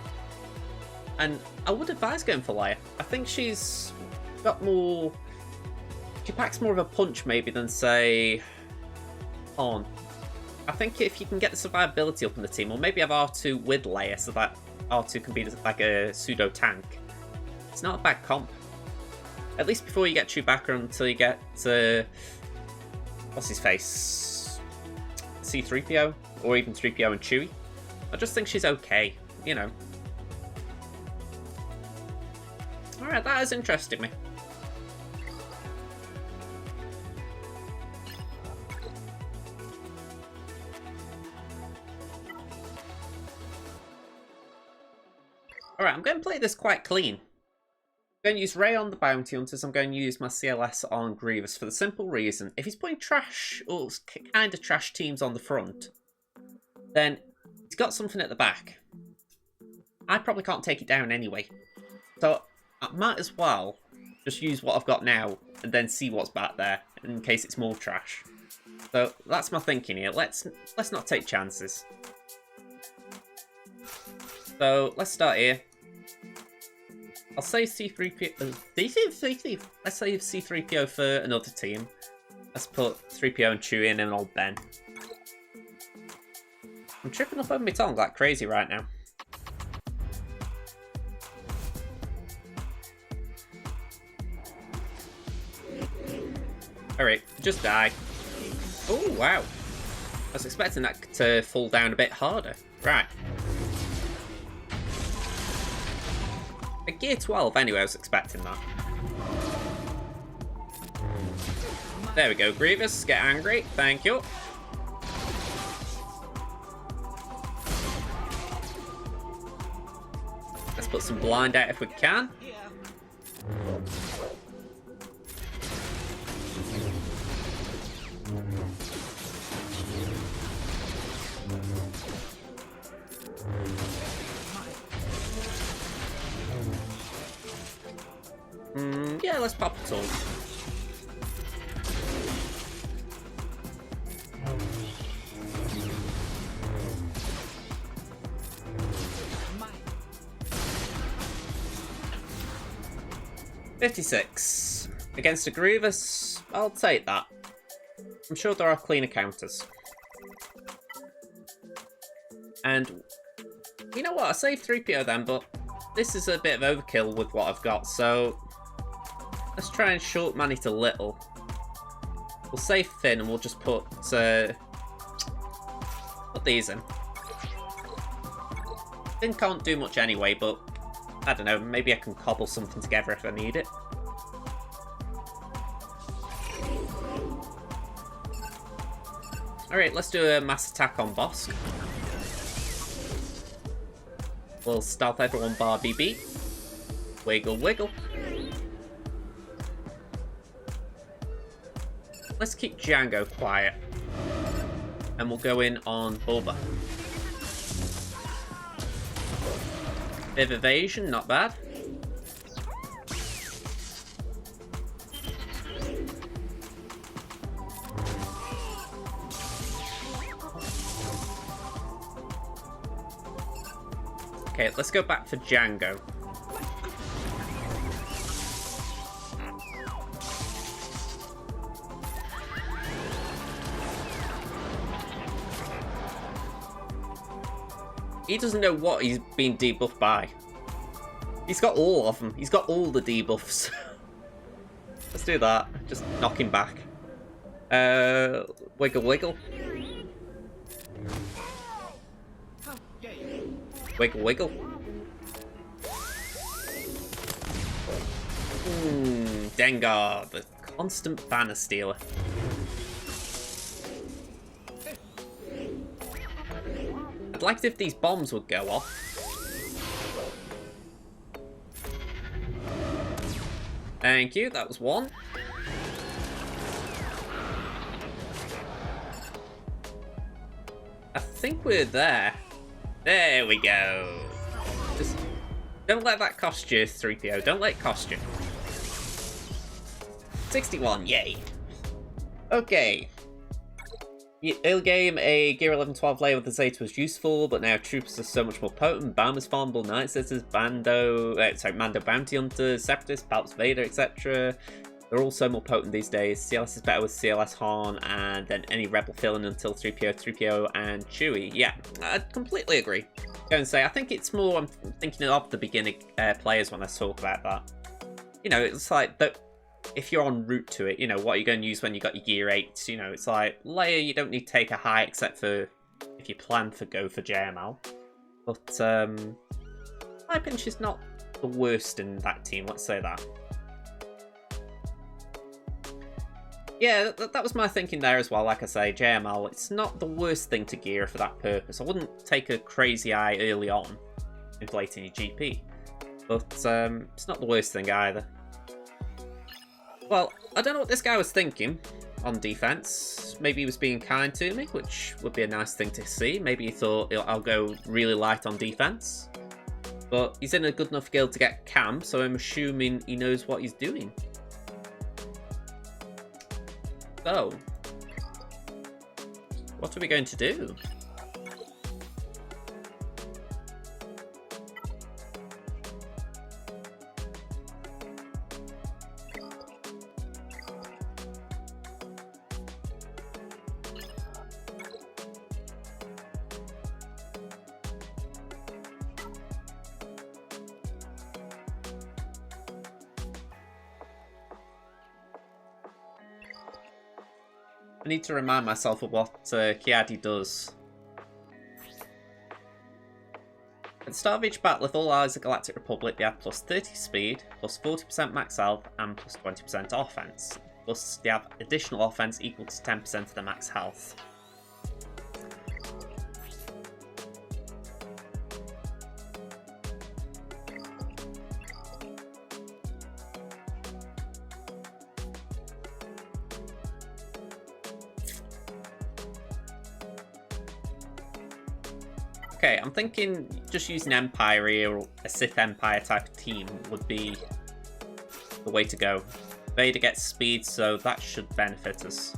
And I would advise going for Leia. I think she's got more... She packs more of a punch, maybe, than, say, On. I think if you can get the survivability up in the team, or maybe have R2 with Leia, so that R2 can be like a pseudo-tank, it's not a bad comp. At least before you get Chewbacca, until you get... what's his face? C-3PO? Or even 3PO and Chewie. I just think she's okay, you know. Alright, that has interested me. Alright, I'm going to play this quite clean. I'm going to use Rey on the Bounty Hunters. I'm going to use my CLS on Grievous for the simple reason, if he's putting trash, or kind of trash teams on the front, then he's got something at the back. I probably can't take it down anyway. So I might as well just use what I've got now and then see what's back there in case it's more trash. So that's my thinking here. Let's not take chances. So let's start here. I'll save C3PO. Let's save C3PO for another team. Let's put 3PO and Chewie in and old Ben. I'm tripping up over my tongue like crazy right now. Alright, just die. Oh, wow. I was expecting that to fall down a bit harder. Right. At gear 12, anyway, I was expecting that. There we go, Grievous. Get angry. Thank you. Let's put some blind out if we can. Yeah, let's pop it all. $56 against a Grievous. I'll take that. I'm sure there are cleaner counters. And you know what? I saved 3PO then, but this is a bit of overkill with what I've got, so let's try and short man it a little. We'll save Finn and we'll just put these in. Finn can't do much anyway, but I don't know, maybe I can cobble something together if I need it. Alright, let's do a mass attack on Bosk. We'll stealth everyone bar BB. Wiggle, wiggle. Let's keep Django quiet. And we'll go in on Bulba. Bit of evasion, not bad. Okay, let's go back for Django. He doesn't know what he's being debuffed by. He's got all of them. He's got all the debuffs. Let's do that. Just knock him back. Wiggle wiggle. Wiggle wiggle. Dengar, the constant banner stealer. I'd like it if these bombs would go off. Thank you, that was one. I think we're there. There we go. Just don't let that cost you, 3PO. Don't let it cost you. 61, yay. Okay. Early game, a Gear 11-12 layer with the Zeta was useful, but now troopers are so much more potent. Bombers, farmable, Night Sisters, Mando Bounty Hunters, Separatists, Palps Vader, etc. They're all so more potent these days. CLS is better with CLS Han, and then any Rebel fill-in until 3PO, and Chewie. Yeah, I completely agree. Go and say, I think it's more, I'm thinking of the beginning players when I talk about that. You know, it's like, if you're en route to it, you know, what are you going to use when you got your Gear 8? You know, it's like, layer, you don't need to take a high, except for if you plan to go for JML. But, my opinion is not the worst in that team, let's say that. Yeah, that was my thinking there as well. Like I say, JML, it's not the worst thing to gear for that purpose. I wouldn't take a crazy eye early on, inflating your GP. But it's not the worst thing either. Well, I don't know what this guy was thinking on defense. Maybe he was being kind to me, which would be a nice thing to see. Maybe he thought, I'll go really light on defense. But he's in a good enough guild to get Cam, so I'm assuming he knows what he's doing. So, what are we going to do? I need to remind myself of what Kiadi does. At the start of each battle, if all allies of the Galactic Republic, they have plus 30 speed, plus 40% max health, and plus 20% offense. Plus, they have additional offense equal to 10% of the max health. Okay, I'm thinking just using Empire here, or a Sith Empire type of team would be the way to go. Vader gets speed, so that should benefit us.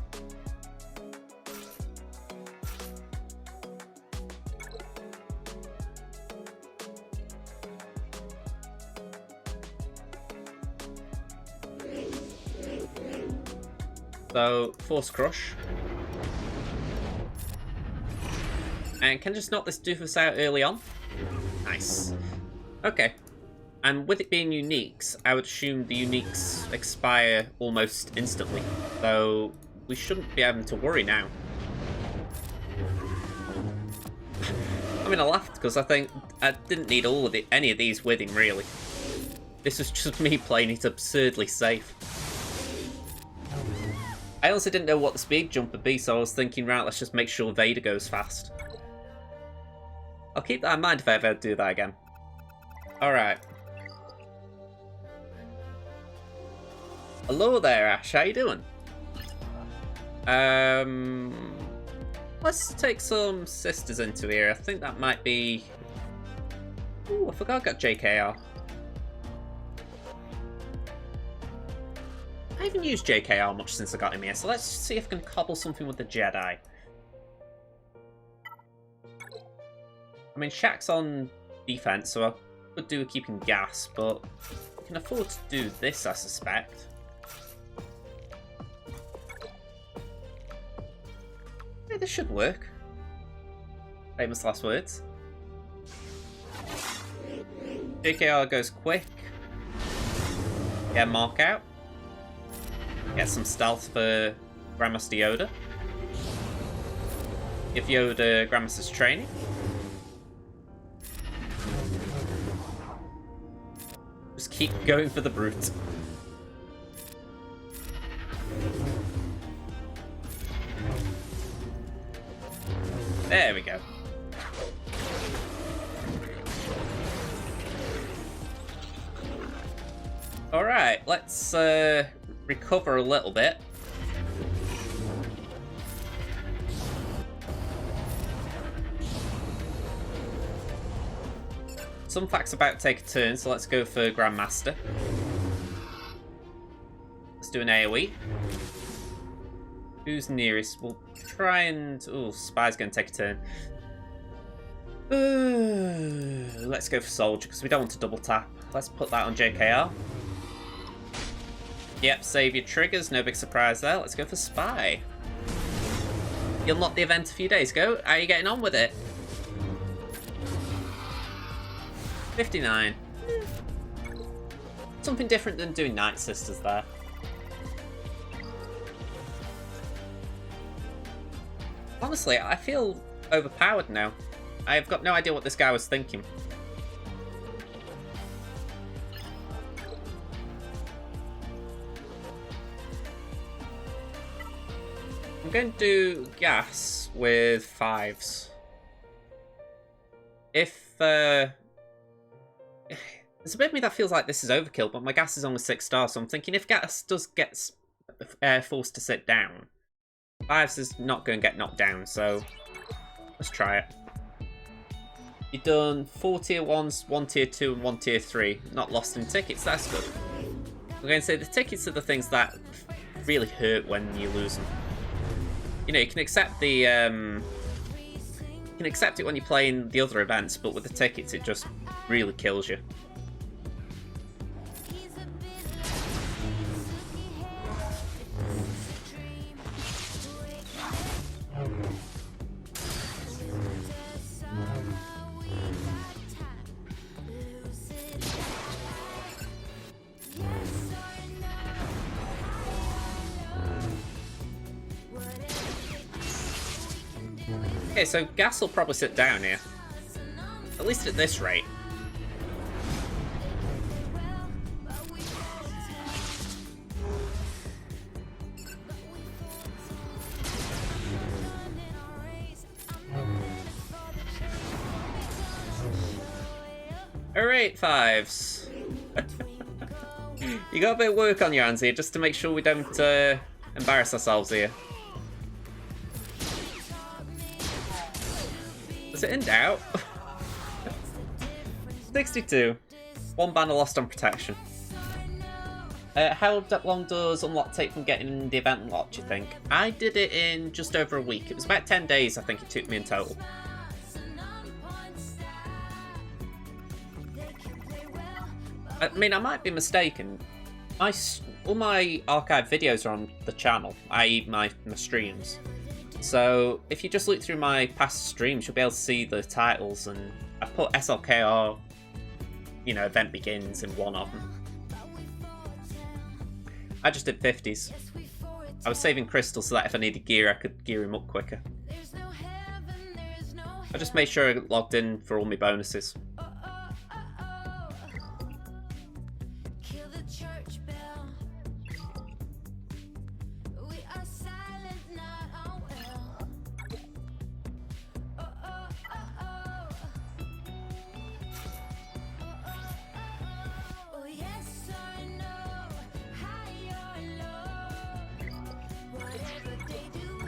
So, Force Crush. And can just knock this doofus out early on. Nice. Okay. And with it being uniques, I would assume the uniques expire almost instantly. So we shouldn't be having to worry now. I mean, I laughed because I think I didn't need any of these with him, really. This was just me playing it absurdly safe. I also didn't know what the speed jump would be, so I was thinking, right, let's just make sure Vader goes fast. I'll keep that in mind if I ever do that again. Alright. Hello there, Ash. How you doing? Let's take some sisters into here. I think that might be... Ooh, I forgot I got JKR. I haven't used JKR much since I got him here, so let's see if I can cobble something with the Jedi. I mean, Shaq's on defense, so I could do with keeping gas, but I can afford to do this, I suspect. Yeah, this should work. Famous last words. JKR goes quick. Get a mark out. Get some stealth for Grandmaster Yoda. Give Yoda Grandmaster's training. Just keep going for the brute. There we go. Alright, let's recover a little bit. Some facts about to take a turn, so let's go for Grandmaster. Let's do an AoE. Who's nearest? We'll try and... Ooh, Spy's going to take a turn. Let's go for Soldier, because we don't want to double tap. Let's put that on JKR. Yep, save your triggers. No big surprise there. Let's go for Spy. You unlocked the event a few days ago. How are you getting on with it? 59. Something different than doing Night Sisters there. Honestly, I feel overpowered now. I've got no idea what this guy was thinking. I'm going to do gas with 5s. If, there's a bit of me that feels like this is overkill, but my gas is only 6 stars, so I'm thinking if gas does get forced to sit down, 5s is not going to get knocked down, so let's try it. You've done 4 tier 1s, 1 tier 2, and 1 tier 3. Not lost in tickets, that's good. I'm going to say the tickets are the things that really hurt when you lose them. You know, you can accept the, you can accept it when you're playing the other events, but with the tickets it just really kills you. Okay, so gas will probably sit down here. At least at this rate. Alright, 5s. You got a bit of work on your hands here just to make sure we don't embarrass ourselves here. Is it in doubt? 62. 1 banner lost on protection. How long does unlock take from getting the event unlocked, do you think? I did it in just over a week. It was about 10 days, I think it took me in total. I mean, I might be mistaken. All my archived videos are on the channel, i.e. my streams. So if you just look through my past streams, you'll be able to see the titles, and I put SLKR, you know, event begins in one of them. I just did 50s. I was saving crystals so that if I needed gear, I could gear him up quicker. I just made sure I logged in for all my bonuses.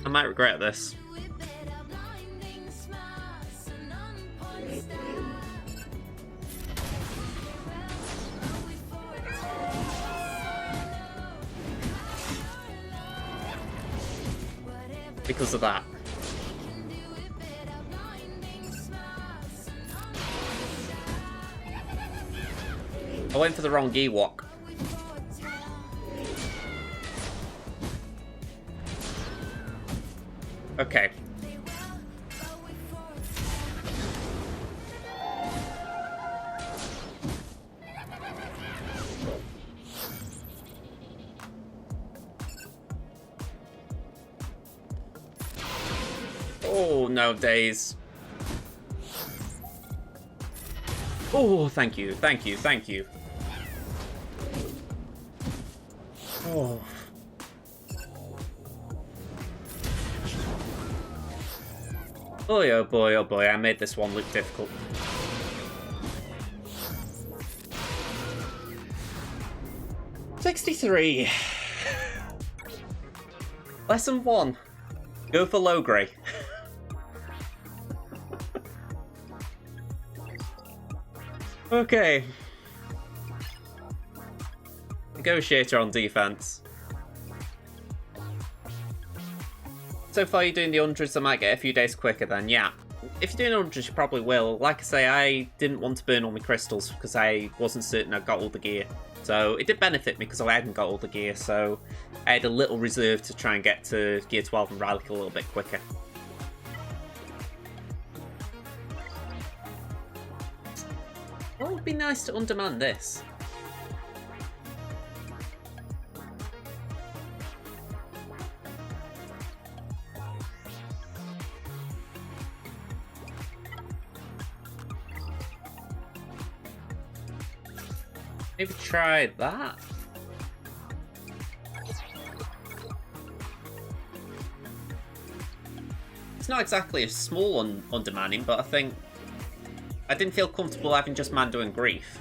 I might regret this. Because of that. I went for the wrong Ewok. Okay. Oh, no, Days. Oh, thank you, thank you, thank you. Oh. Boy, oh boy, I made this one look difficult. $63. Lesson 1. Go for low grey. Okay. Negotiator on defense. So far you're doing the 100s, I might get a few days quicker then, yeah. If you're doing 100s, you probably will. Like I say, I didn't want to burn all my crystals because I wasn't certain I got all the gear. So it did benefit me because I hadn't got all the gear, so I had a little reserve to try and get to gear 12 and Relic a little bit quicker. Well, it would be nice to undermand this. Maybe try that. It's not exactly a small undermining, but I think I didn't feel comfortable having just Mando and Grief.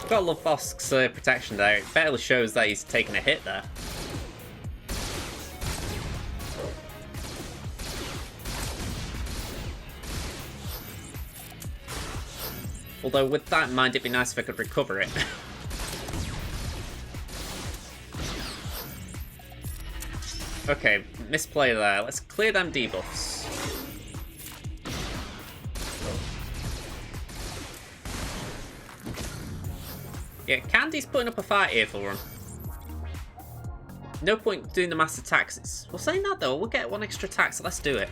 Gotta love Fosk's protection there. It barely shows that he's taking a hit there. Although with that in mind, it'd be nice if I could recover it. Okay, misplay there. Let's clear them debuffs. Yeah, Candy's putting up a fight here for him. No point doing the mass attacks. Well, saying that though, we'll get one extra attack, so let's do it.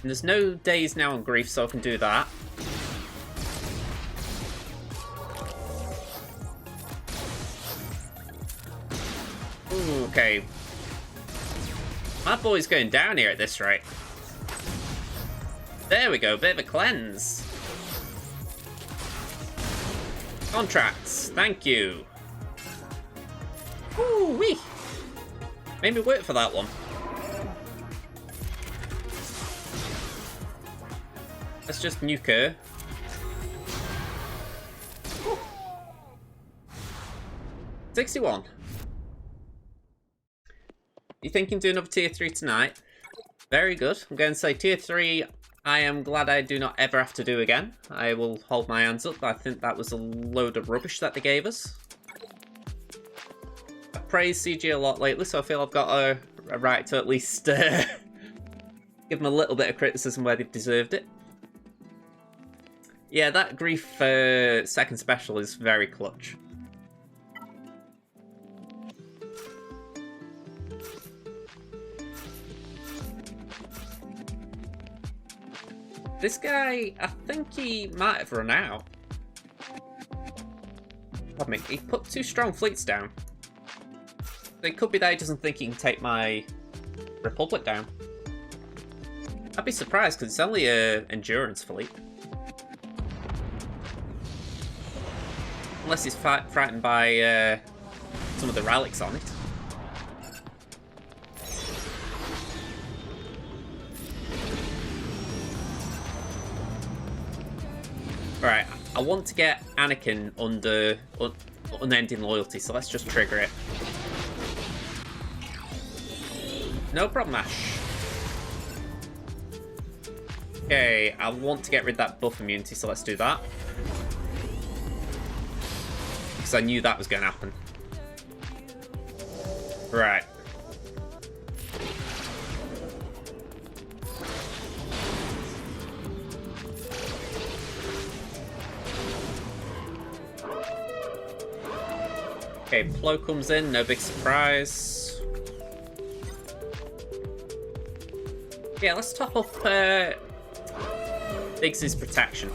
And there's no days now on Grief, so I can do that. Ooh, okay. My boy's going down here at this rate. There we go, bit of a cleanse. Contracts, thank you. Ooh wee. Made me work for that one. Let's just nuke her. Ooh. 61. You thinking do another tier 3 tonight? Very good. I'm going to say tier 3. I am glad I do not ever have to do again. I will hold my hands up. I think that was a load of rubbish that they gave us. I've praised CG a lot lately, so I feel I've got a right to at least give them a little bit of criticism where they've deserved it. Yeah, that Grief second special is very clutch. This guy, I think he might have run out. Pardon me, he put 2 strong fleets down. It could be that he doesn't think he can take my Republic down. I'd be surprised because it's only an endurance fleet. Unless he's frightened by some of the relics on it. want to get Anakin under unending loyalty, so let's just trigger it. No problem, Ash. Okay, I want to get rid of that buff immunity, so let's do that. Because I knew that was going to happen. Right. Okay, Plo comes in, no big surprise. Yeah, let's top up Biggs's protection.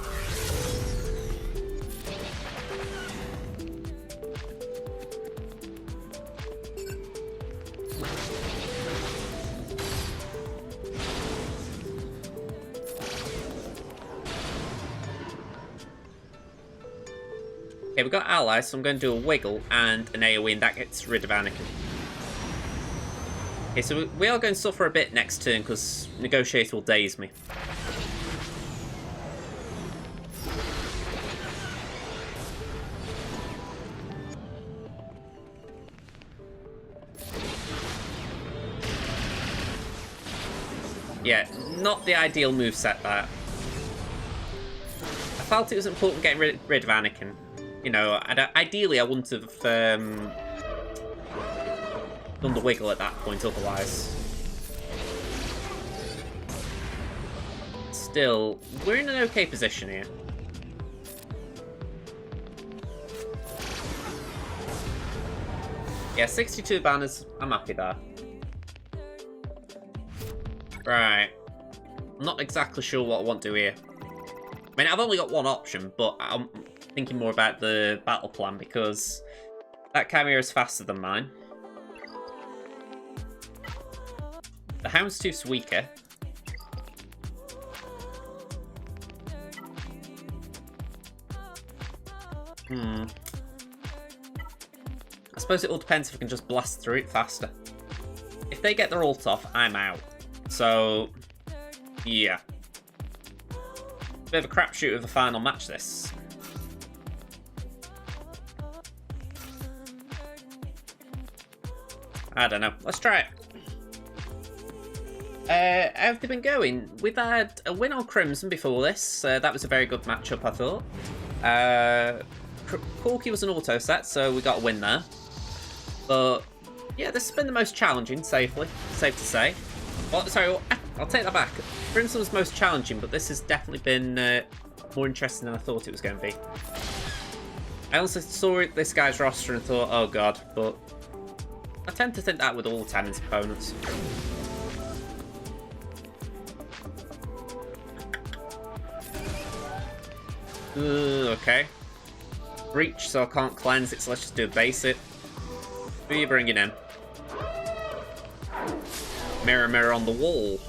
Okay, we've got allies, so I'm going to do a wiggle and an AoE, and that gets rid of Anakin. Okay, so we are going to suffer a bit next turn, because Negotiator will daze me. Yeah, not the ideal moveset, that. I felt it was important getting rid of Anakin. You know, ideally I wouldn't have done the wiggle at that point otherwise. Still, we're in an okay position here. Yeah, 62 banners, I'm happy there. Right. I'm not exactly sure what I want to do here. I mean, I've only got one option, but I'm thinking more about the battle plan because that Chimera is faster than mine. The Houndstooth's weaker. I suppose it all depends if I can just blast through it faster. If they get their ult off, I'm out. So, yeah. Bit of a crapshoot of the final match, this. I don't know. Let's try it. How have they been going? We've had a win on Crimson before this. That was a very good matchup, I thought. Corky was an auto set, so we got a win there. But, yeah, this has been the most challenging, safe to say. Well, sorry, I'll take that back. Crimson was most challenging, but this has definitely been more interesting than I thought it was going to be. I also saw this guy's roster and thought, oh god, but I tend to think that with all Tannen's opponents. Okay. Breach, so I can't cleanse it, so let's just do a basic. Who are you bringing in? Mirror, mirror on the wall.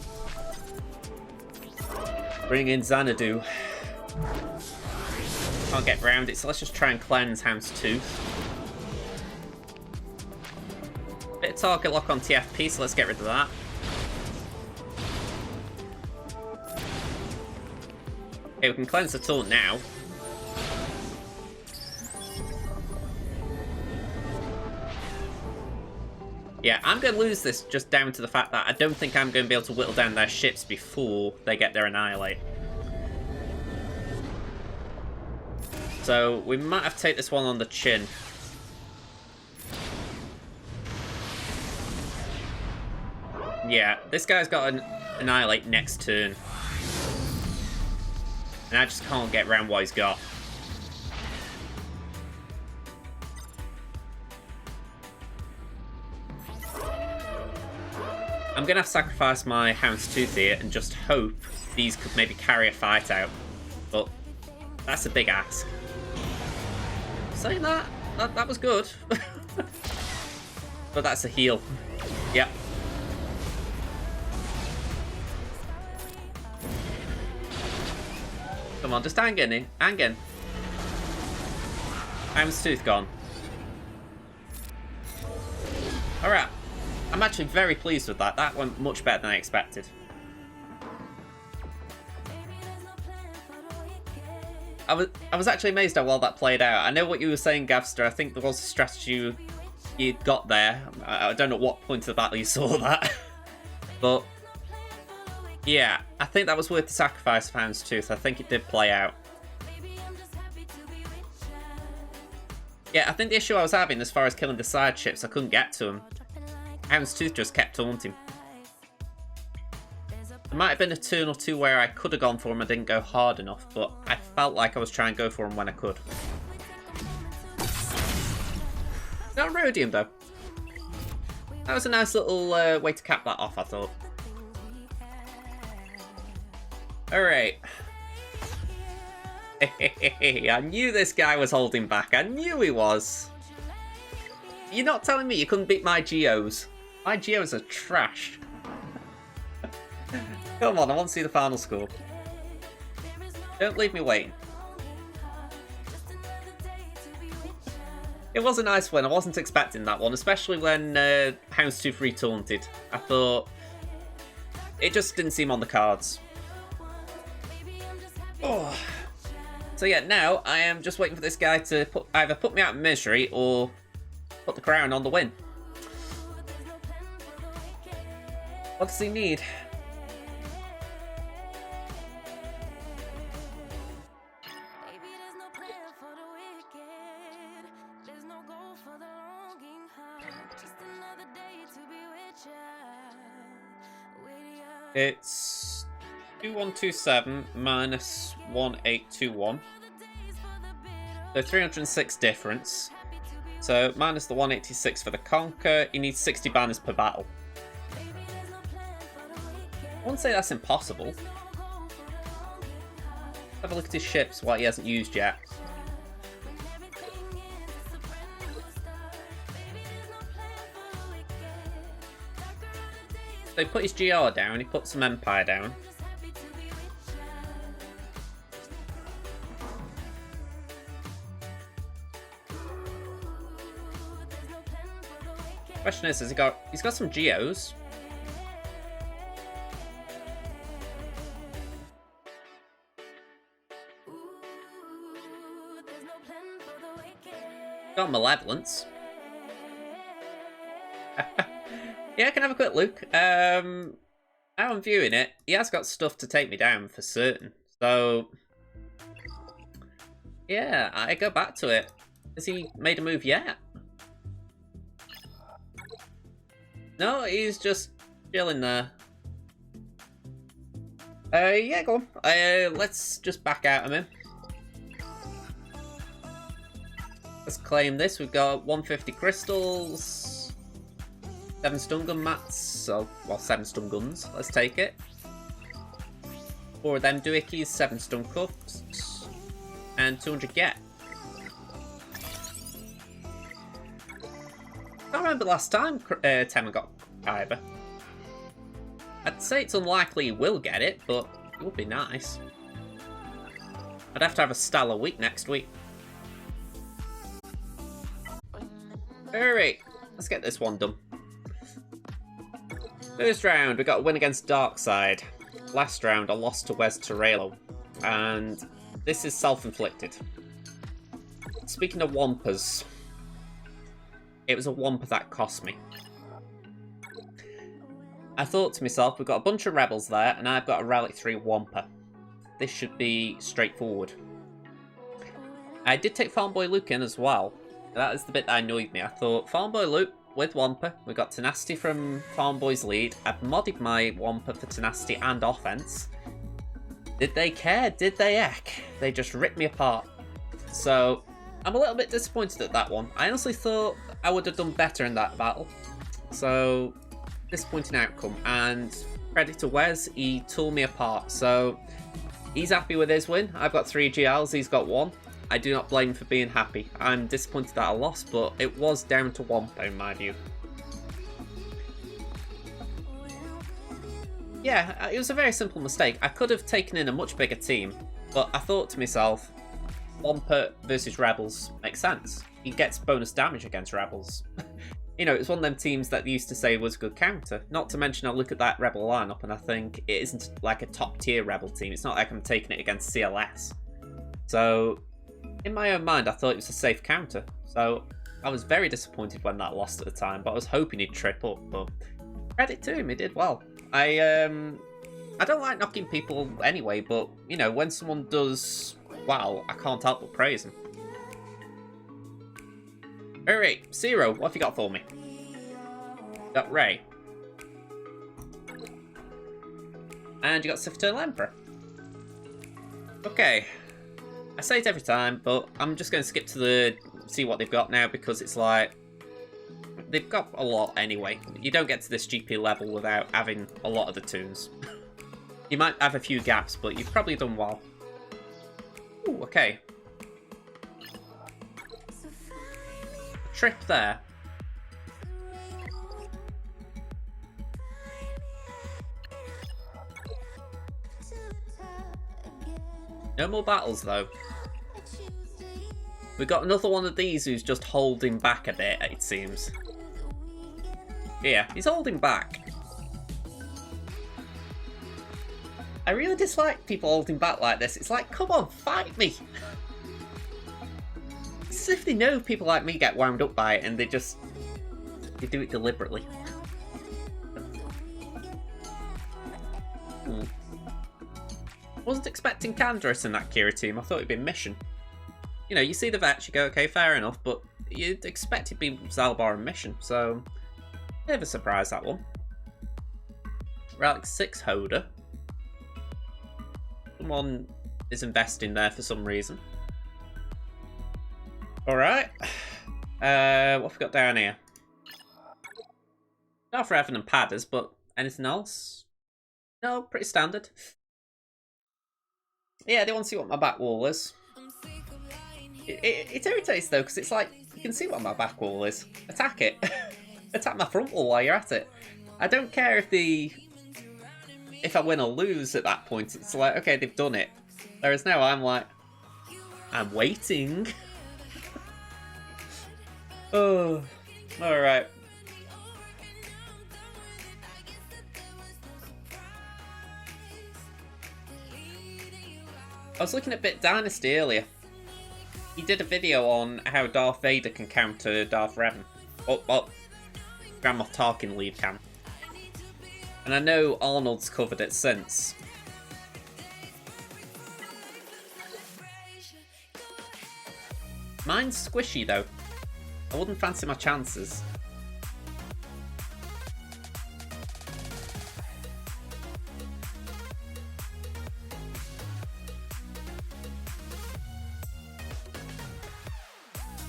Bring in Xanadu. Can't get around it, so let's just try and cleanse Houndstooth. Bit of target lock on TFP, so let's get rid of that. Okay, we can cleanse the taunt now. Yeah, I'm going to lose this just down to the fact that I don't think I'm going to be able to whittle down their ships before they get their Annihilate. So we might have to take this one on the chin. Yeah, this guy's got an Annihilate next turn. And I just can't get around what he's got. I'm going to have to sacrifice my Houndstooth here and just hope these could maybe carry a fight out. But that's a big ask. Saying that was good. But that's a heal. Yep. Come on, just hang in. Hang in. Houndstooth gone. Alright. I'm actually very pleased with that. That went much better than I expected. I was actually amazed how well that played out. I know what you were saying, Gavster. I think there was a strategy you got there. I don't know what point of the battle you saw that. But yeah, I think that was worth the sacrifice of Houndstooth. I think it did play out. Yeah, I think the issue I was having as far as killing the side ships, I couldn't get to them. Houndstooth just kept taunting. There might have been a turn or two where I could have gone for him, I didn't go hard enough, but I felt like I was trying to go for him when I could. Not Rhodium though. That was a nice little way to cap that off, I thought. Alright. I knew this guy was holding back. I knew he was. You're not telling me you couldn't beat my Geos. My Geos are trash. Come on, I want to see the final score. Don't leave me waiting. It was a nice win. I wasn't expecting that one, especially when Houndstooth re-taunted. I thought it just didn't seem on the cards. Oh. So yeah, now I am just waiting for this guy to either put me out of misery or put the crown on the win. What does he need? It's 2127 minus 1821. So 306 difference. So minus the 186 for the Conquer, he needs 60 banners per battle. I wouldn't say that's impossible. Have a look at his ships, what he hasn't used yet. So he put his GR down, he put some Empire down. Question is, he's got some Geos. Got Malevolence. Yeah, I can have a quick look. How I'm viewing it, he has got stuff to take me down for certain. So, yeah, I go back to it. Has he made a move yet? No, he's just chilling there. Yeah, go on. Let's just back out of him. Let's claim this. We've got 150 crystals. 7 stun gun mats, so, well, 7 stun guns, let's take it. 4 of them doohickeys, 7 stun cuffs, and 200 get. I can't remember last time Tema got Kyber. I'd say it's unlikely he will get it, but it would be nice. I'd have to have a stellar week next week. Alright, let's get this one done. First round, we got a win against Darkside. Last round, I lost to Wes Torello. And this is self-inflicted. Speaking of Wampers, it was a Wamper that cost me. I thought to myself, we've got a bunch of Rebels there, and I've got a Relic 3 Wamper. This should be straightforward. I did take Farm Boy Luke in as well. That is the bit that annoyed me. I thought, Farm Boy Luke with Wamper. We got Tenacity from Farm Boy's lead. I've modded my Wamper for Tenacity and offense. Did they care? Did they heck? They just ripped me apart. So, I'm a little bit disappointed at that one. I honestly thought I would have done better in that battle. So, disappointing outcome. And credit to Wes, he tore me apart. So, he's happy with his win. I've got 3 GLs, he's got 1. I do not blame him for being happy. I'm disappointed that I lost, but it was down to Wamper in my view. Yeah, it was a very simple mistake. I could have taken in a much bigger team, but I thought to myself, Wamper versus Rebels makes sense. He gets bonus damage against Rebels. You know, it's one of them teams that they used to say was a good counter. Not to mention, I look at that Rebel lineup and I think it isn't like a top tier Rebel team. It's not like I'm taking it against CLS. So, in my own mind, I thought it was a safe counter. So, I was very disappointed when that lost at the time, but I was hoping he'd trip up. But credit to him, he did well. I don't like knocking people anyway, but, you know, when someone does well, I can't help but praise him. Alright, Zero, what have you got for me? Got Ray. And you got Sifeternal Emperor. Okay. I say it every time, but I'm just going to skip to the see what they've got now, because it's like they've got a lot anyway. You don't get to this GP level without having a lot of the tunes. You might have a few gaps, but you've probably done well. Ooh, okay. Trip there. No more battles, though. We got another one of these who's just holding back a bit, it seems. Yeah, he's holding back. I really dislike people holding back like this. It's like, come on, fight me! It's as if they know people like me get wound up by it and they do it deliberately. Wasn't expecting Canderous in that Kira team. I thought it'd be Mission. You know, you see the vets, you go, okay, fair enough, but you'd expect it to be Zalbar and Mission, so bit of a surprise, that one. Relic 6 Hoda. Someone is investing there for some reason. Alright. What have we got down here? Not for Evan and Padders, but anything else? No, pretty standard. Yeah, they want to see what my back wall is. It irritates though, because it's like, you can see what my back wall is. Attack it. Attack my front wall while you're at it. I don't care if I win or lose at that point. It's like, okay, they've done it. Whereas now I'm like, I'm waiting. Oh, alright. I was looking at Bit Dynasty earlier. He did a video on how Darth Vader can counter Darth Revan. Oh, Grand Moff Tarkin lead can. And I know Arnold's covered it since. Mine's squishy though. I wouldn't fancy my chances.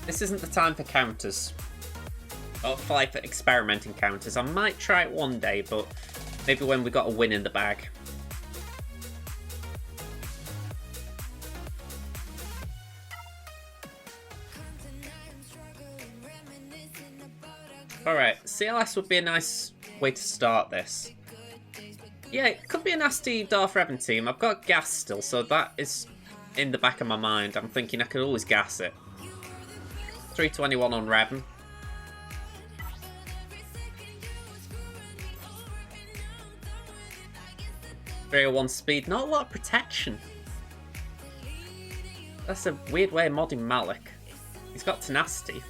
This isn't the time for counters. Or for like experimenting counters. I might try it one day, but maybe when we got a win in the bag. Alright, CLS would be a nice way to start this. Yeah, it could be a nasty Darth Revan team. I've got gas still, so that is in the back of my mind. I'm thinking I could always gas it. 321 on Revan. .301 speed, not a lot of protection. That's a weird way of modding Malik. He's got tenacity.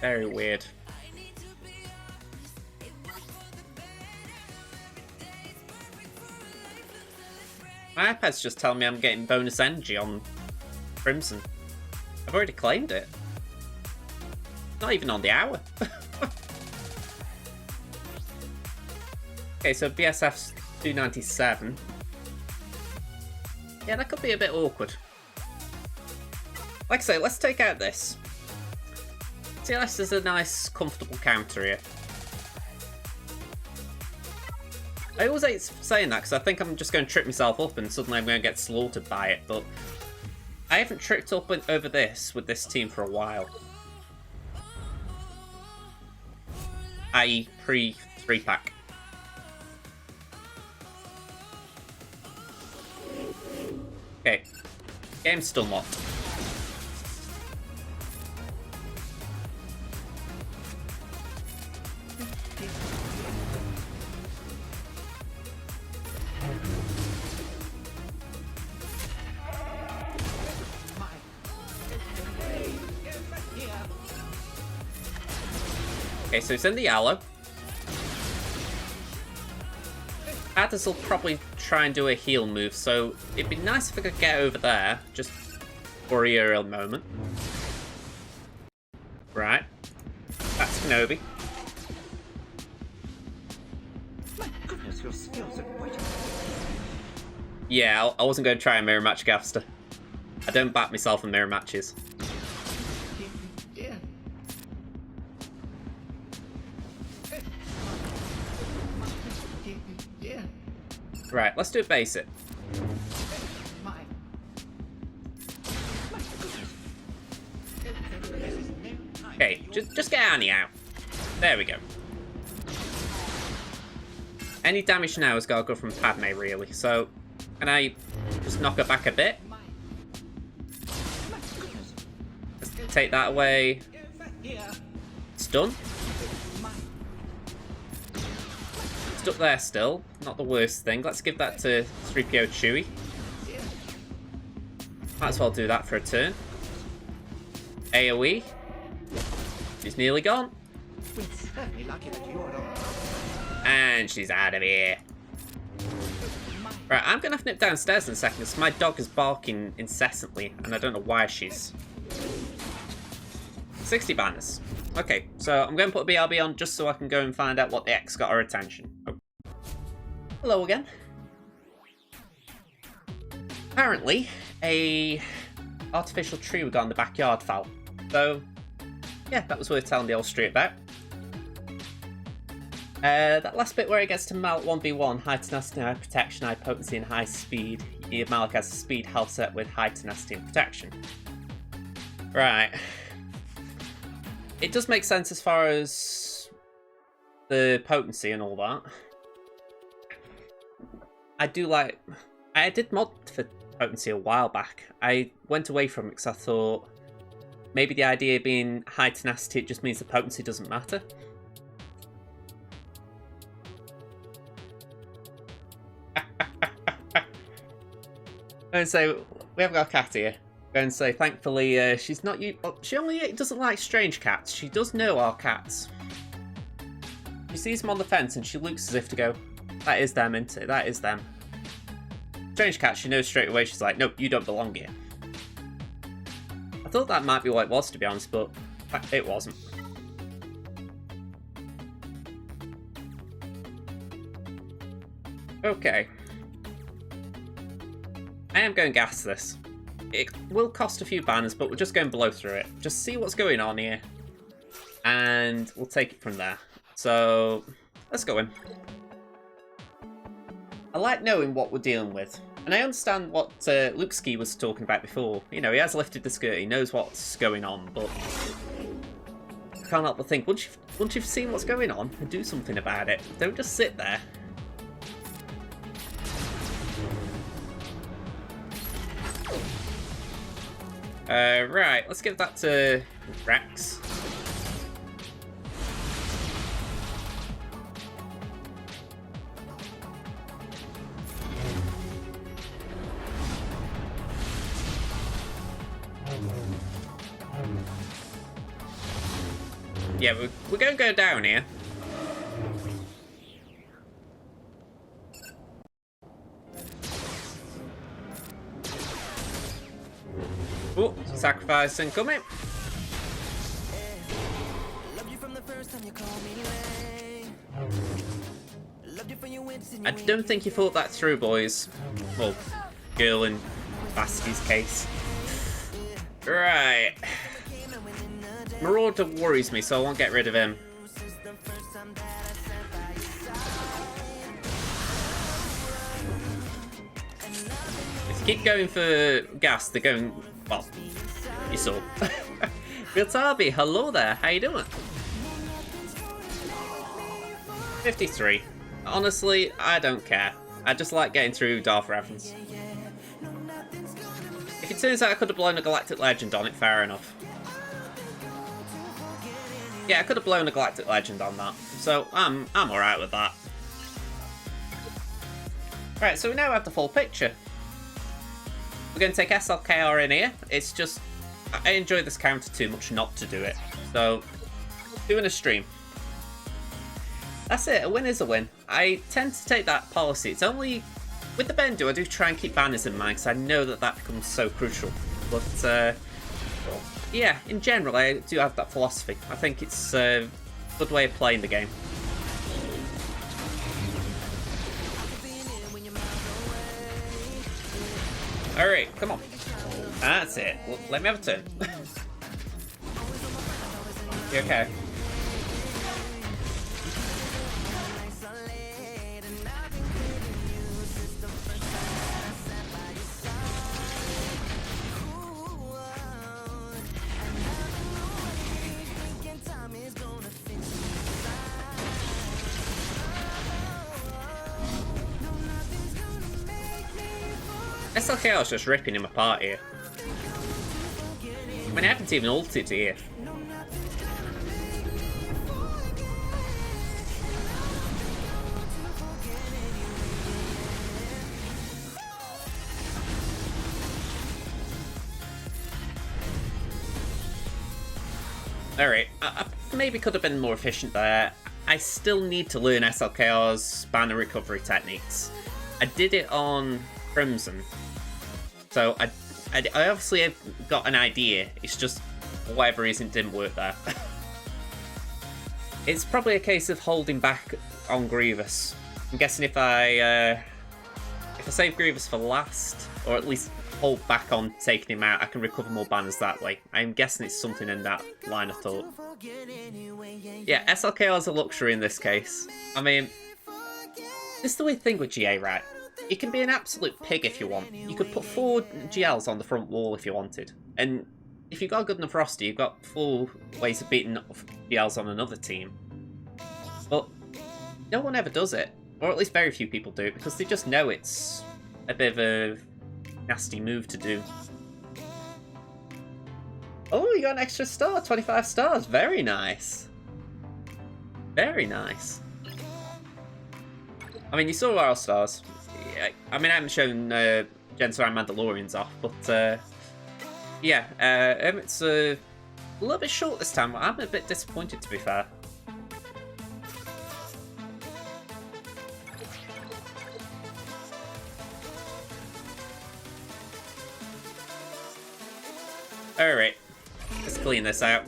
Very weird. My iPad's just telling me I'm getting bonus energy on Crimson. I've already claimed it. Not even on the hour. Okay, so BSF's 297. Yeah, that could be a bit awkward. Like I say, let's take out this. TLS is a nice, comfortable counter here. I always hate saying that because I think I'm just going to trip myself up and suddenly I'm going to get slaughtered by it, but I haven't tripped up over this with this team for a while. I.e. pre-3-pack. Okay, game's still locked. Okay, so it's in the yellow. Adders will probably try and do a heal move, so it'd be nice if I could get over there, just for a real moment. Right. That's Kenobi. My goodness, your skills are quite... Yeah, I wasn't going to try a mirror match Gavster. I don't back myself in mirror matches. Yeah. Yeah. Right, let's do it basic. My goodness. Okay, just get Annie out. There we go. Any damage now has got to go from Padme, really. So, can I just knock her back a bit? Let's take that away. Stun. Stuck there still. Not the worst thing. Let's give that to 3PO Chewie. Might as well do that for a turn. AoE. She's nearly gone. And she's out of here. Right, I'm going to have to nip downstairs in a second because my dog is barking incessantly and I don't know why she's... 60 banners. Okay, so I'm going to put a BRB on just so I can go and find out what the X got her attention. Oh. Hello again. Apparently, a artificial tree we got in the backyard fell. So, yeah, that was worth telling the old street about. That last bit where it gets to Malik 1v1, high tenacity, high protection, high potency, and high speed. Malik has a speed health set with high tenacity and protection. Right. It does make sense as far as the potency and all that. I do like... I did mod for potency a while back. I went away from it because I thought maybe the idea being high tenacity, it just means the potency doesn't matter. And so we have got a cat here. And say, thankfully, she's not you. She only doesn't like strange cats. She does know our cats. She sees them on the fence and she looks as if to go, "That is them, isn't it? That is them." Strange cat, she knows straight away. She's like, "Nope, you don't belong here." I thought that might be what it was, to be honest, but it wasn't. Okay. I am going to gas this. It will cost a few banners, but we're just going to blow through it. Just see what's going on here. And we'll take it from there. So, let's go in. I like knowing what we're dealing with. And I understand what Luke Ski was talking about before. You know, he has lifted the skirt, he knows what's going on, but... I can't help but think, once you've seen what's going on, do something about it. Don't just sit there. Right, let's give that to Rex. Yeah, we're going to go down here. Oh, sacrifice incoming. I don't think you thought that through, boys. Well, girl in Baski's case. Right. Marauder worries me, so I won't get rid of him. If you keep going for gas, they're going... Well, you saw. Biltabi, hello there, how you doing? 53. Honestly, I don't care. I just like getting through Darth Revan's. If it turns out I could have blown a Galactic Legend on it, fair enough. Yeah, I could have blown a Galactic Legend on that. So, I'm alright with that. Right, so we now have the full picture. We're going to take SLKR in here. It's just, I enjoy this counter too much not to do it. So, doing a stream. That's it, a win is a win. I tend to take that policy. It's only with the Bendu, I do try and keep banners in mind because I know that that becomes so crucial. But yeah, in general, I do have that philosophy. I think it's a good way of playing the game. Alright, come on. That's it. Well, let me have a turn. You okay? SLKR is just ripping him apart here. I mean, I haven't even ulted here. Alright, I maybe could have been more efficient there. I still need to learn SLKR's banner recovery techniques. I did it on Crimson, so I obviously have got an idea. It's just, for whatever reason, it didn't work there. It's probably a case of holding back on Grievous. I'm guessing if I save Grievous for last, or at least hold back on taking him out, I can recover more banners that way. I'm guessing it's something in that line of thought. Yeah, SLKR is a luxury in this case. I mean, this is the weird thing with GA, right? You can be an absolute pig if you want. You could put 4 GLs on the front wall if you wanted. And if you've got a good enough roster, you've got 4 ways of beating GLs on another team. But no one ever does it. Or at least very few people do it, because they just know it's a bit of a nasty move to do. Oh, you got an extra star, 25 stars. Very nice. Very nice. I mean, you saw our stars. I mean, I haven't shown Gensar and Mandalorians off, but yeah, it's a little bit short this time. I'm a bit disappointed, to be fair. Alright, let's clean this out.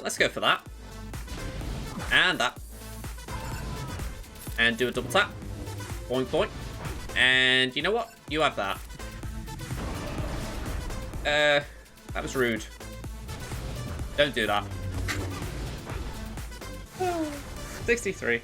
Let's go for that. And that. And do a double tap. Point, point. And you know what? You have that. That was rude. Don't do that. 63.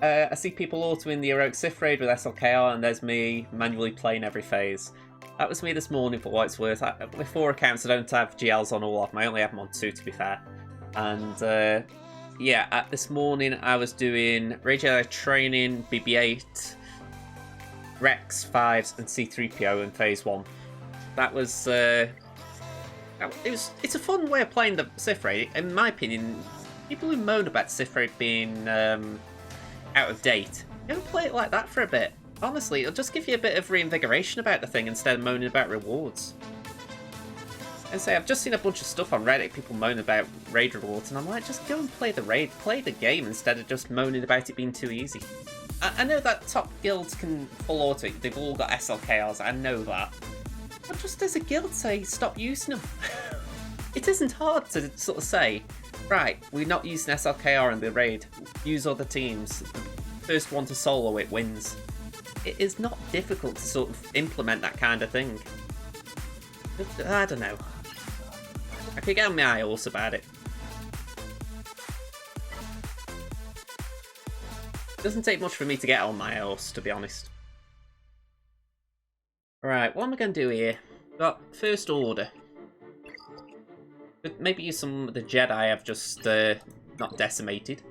I see people autoing the heroic Sith raid with SLKR, and there's me manually playing every phase. That was me this morning for what it's worth. With 4 accounts, I don't have GLs on all of them. I only have them on 2, to be fair. And yeah, this morning I was doing Rage training, BB-8, Rex 5s, and C-3PO in phase 1. That was it's a fun way of playing the Sith raid. In my opinion, people who moan about Sith raid being out of date, you don't play it like that for a bit. Honestly, it'll just give you a bit of reinvigoration about the thing instead of moaning about rewards. And say, I've just seen a bunch of stuff on Reddit, people moan about raid rewards, and I'm like, just go and play the raid, play the game instead of just moaning about it being too easy. I know that top guilds can full auto it, they've all got SLKRs, I know that. But just as a guild say, stop using them. It isn't hard to sort of say, right, we're not using SLKR in the raid, use other teams, first one to solo it wins. It is not difficult to sort of implement that kind of thing. I don't know. I could get on my horse about it. It doesn't take much for me to get on my horse, to be honest. Right, what am I going to do here? Got First Order. But maybe use some of the Jedi I've just not decimated.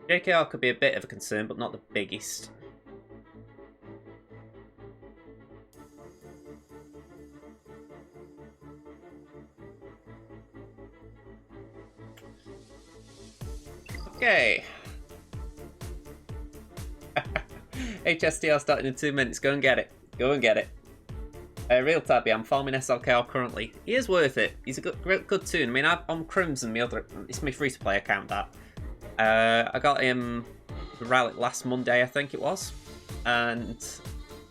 JKR could be a bit of a concern, but not the biggest. Okay. HSTR starting in 2 minutes. Go and get it. Go and get it. Real Tabby, I'm farming SLKR currently. He is worth it. He's a good tune. I mean, I'm Crimson, it's my free-to-play account, that. I got him the Relic last Monday, I think it was. And,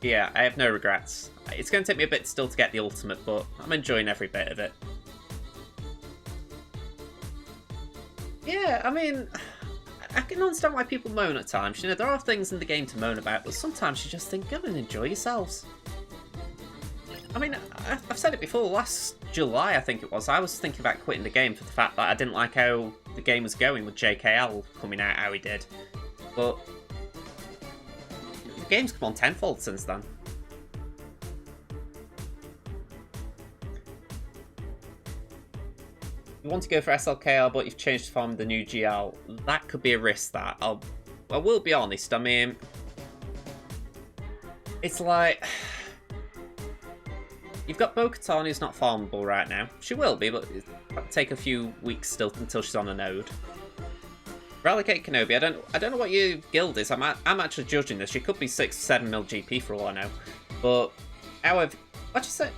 yeah, I have no regrets. It's going to take me a bit still to get the ultimate, but I'm enjoying every bit of it. Yeah, I mean, I can understand why people moan at times. You know, there are things in the game to moan about, but sometimes you just think, go and enjoy yourselves. I mean, I've said it before, last July I think it was, I was thinking about quitting the game for the fact that I didn't like how the game was going with JKL coming out how he did. But the game's come on tenfold since then. You want to go for SLKR, but you've changed to farm the new GL. That could be a risk, that. I will be honest, I mean, it's like, you've got Bo-Katan who's not farmable right now. She will be, but it'll take a few weeks still until she's on a node. Relicate Kenobi, I don't know what your guild is. I'm actually judging this. She could be 6-7 mil GP for all I know. But, however, what you say?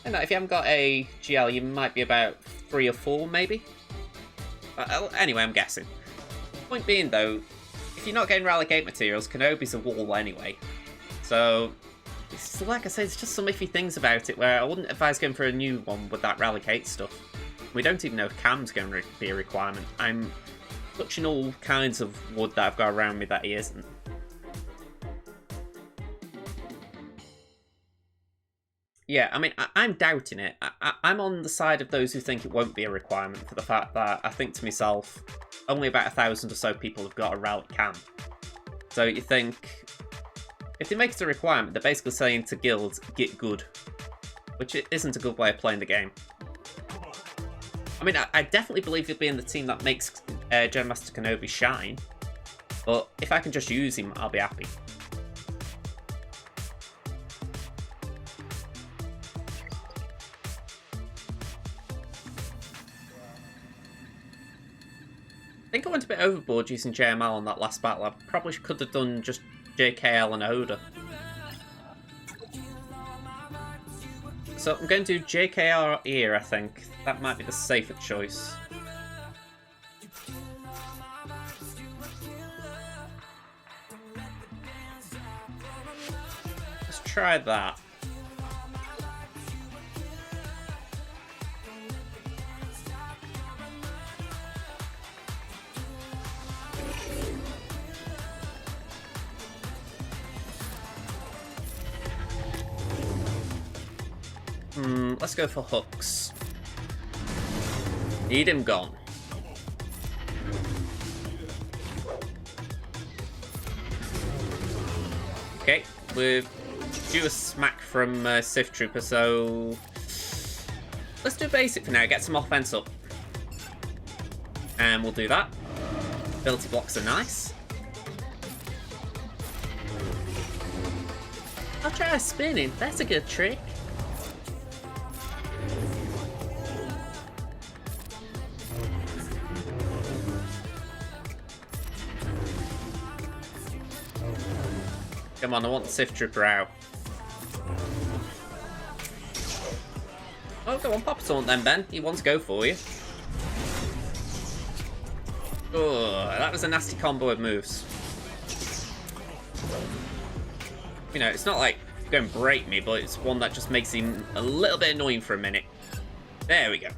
You know, if you haven't got a GL, you might be about 3 or 4, maybe? Anyway, I'm guessing. Point being, though, if you're not getting Relicate materials, Kenobi's a wall anyway. So, it's, like I said, it's just some iffy things about it where I wouldn't advise going for a new one with that Relicate stuff. We don't even know if Cam's going to be a requirement. I'm touching all kinds of wood that I've got around me that he isn't. Yeah, I mean, I'm doubting it. I'm on the side of those who think it won't be a requirement for the fact that I think to myself, only about 1,000 or so people have got a Relic Cam. So you think, if they make it a requirement, they're basically saying to guilds, get good. Which isn't a good way of playing the game. I mean, I definitely believe he'll be in the team that makes Gen Master Kenobi shine. But if I can just use him, I'll be happy. I think I went a bit overboard using JML on that last battle. I probably could have done just JKL and Oda. So I'm going to do JKR here, I think. That might be the safer choice. Let's try that. Let's go for hooks. Need him gone. Okay, we're due a smack from Sith Trooper, so let's do basic for now, get some offense up. And we'll do that. Ability blocks are nice. I'll try spinning, that's a good trick. Come on, I want the Sith Trooper out. Oh, go on, pop a taunt then, Ben. He wants to go for you. Oh, that was a nasty combo of moves. You know, it's not like it's going to break me, but it's one that just makes him a little bit annoying for a minute. There we go.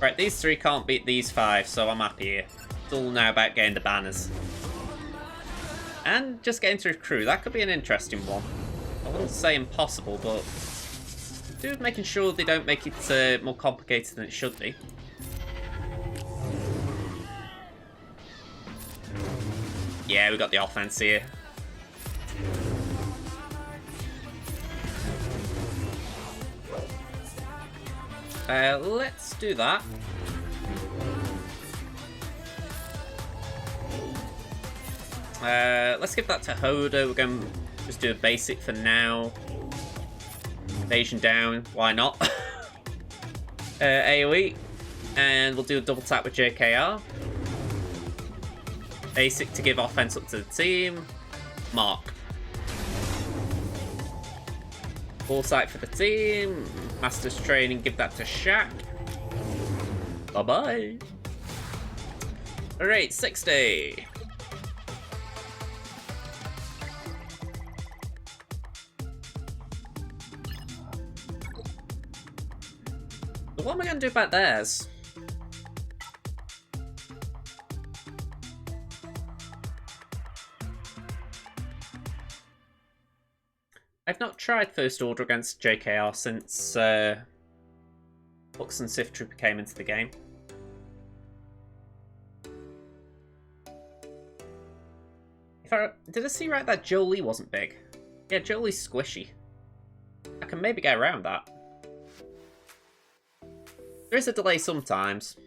Right, these 3 can't beat these 5, so I'm happy here. It's all now about getting the banners. And just getting through crew, that could be an interesting one. I wouldn't say impossible, but do making sure they don't make it more complicated than it should be. Yeah, we got the offense here. Let's do that. Let's give that to Hoda. We're going to just do a basic for now. Evasion down, why not? AoE, and we'll do a double tap with JKR. Basic to give offense up to the team. Mark. Foresight for the team. Master's Training, give that to Shaq. Bye-bye. Alright, 60. So what am I going to do about theirs? I've not tried First Order against JKR since Hux and Sith Trooper came into the game. Did I see right that Jolie wasn't big? Yeah, Jolie's squishy. I can maybe get around that. There is a delay sometimes.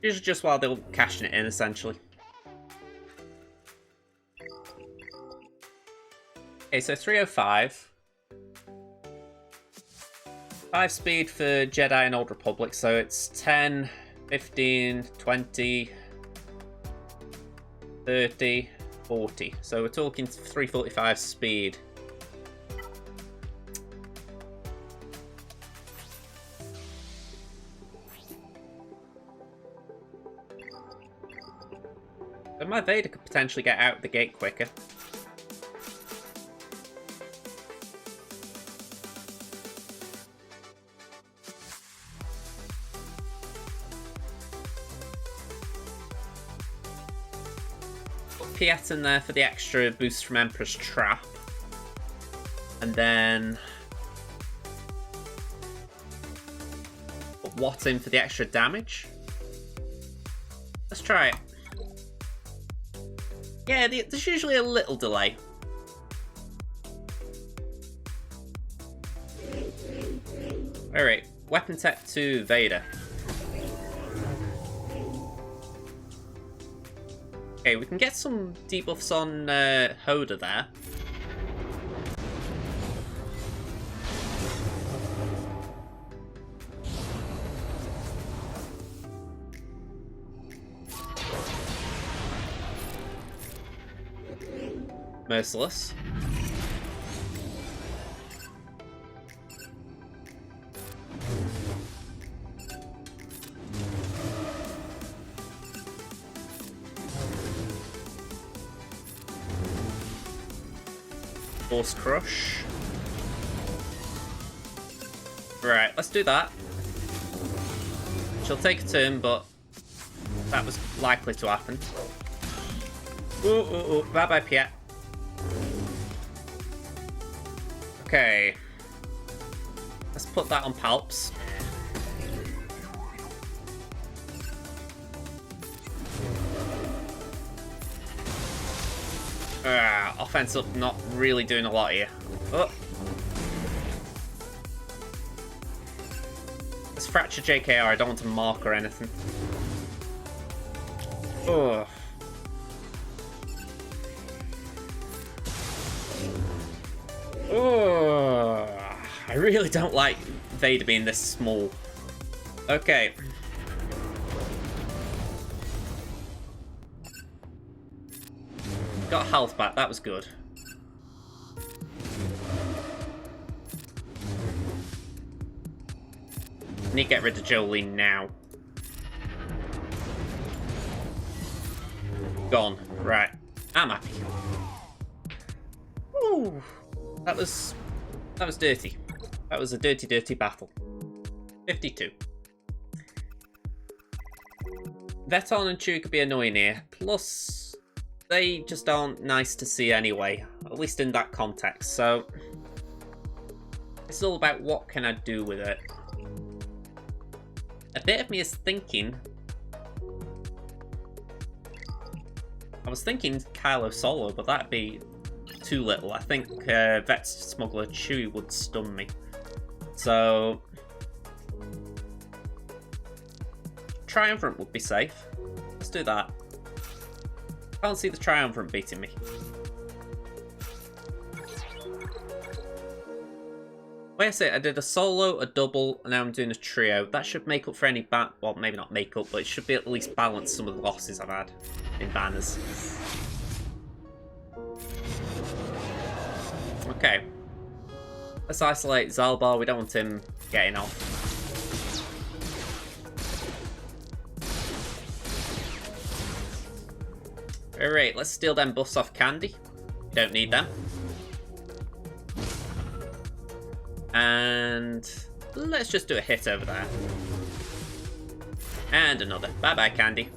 Usually just while they're cashing it in, essentially. Okay, so 305. 5 speed for Jedi and Old Republic, so it's 10, 15, 20, 30, 40. So we're talking 345 speed. So my Vader could potentially get out the gate quicker. Piet in there for the extra boost from Emperor's Trap. And then put Watt in for the extra damage. Let's try it. Yeah, there's usually a little delay. Alright, weapon tech to Vader. Okay, we can get some debuffs on Hoda there. Merciless. Force Crush. Right, let's do that. She'll take a turn, but that was likely to happen. Ooh. Bye-bye, Piet. Okay. Let's put that on Palps. Offense up, not really doing a lot here. Oh. Let's fracture JKR, I don't want to mark or anything. Oh. Oh. I really don't like Vader being this small. Okay. Got health back, that was good. Need to get rid of Jolene now. Gone. Right. I'm happy. Ooh. That was dirty. That was a dirty battle. 52. Veton and Chewie could be annoying here. Plus, they just aren't nice to see anyway, at least in that context, so it's all about what can I do with it. A bit of me is thinking, I was thinking Kylo Solo, but that'd be too little. I think Vet Smuggler Chewie would stun me. So Triumvirate would be safe. Let's do that. Can't see the Triumvirate beating me. Wait a sec, I did a solo, a double, and now I'm doing a trio. That should make up for any well, maybe not make up, but it should be at least balance some of the losses I've had in banners. Okay. Let's isolate Zalbar, we don't want him getting off. Alright, let's steal them buffs off Candy. Don't need them. And let's just do a hit over there. And another. Bye-bye, Candy.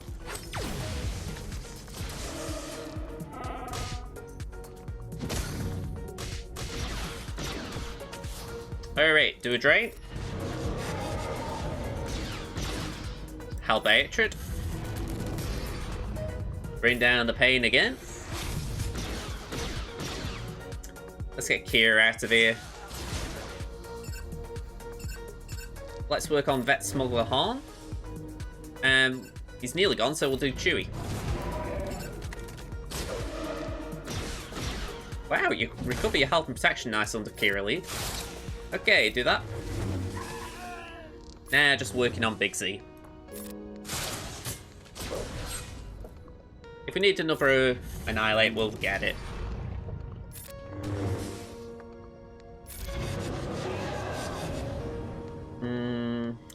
Alright, do a drain. Hatred. Bring down the pain again. Let's get Kira out of here. Let's work on Vet Smuggler Han. He's nearly gone, so we'll do Chewy. Wow, you recover your health and protection nice under Kira lead. Okay, do that. Nah, just working on Big Z. If we need another Annihilate, we'll get it.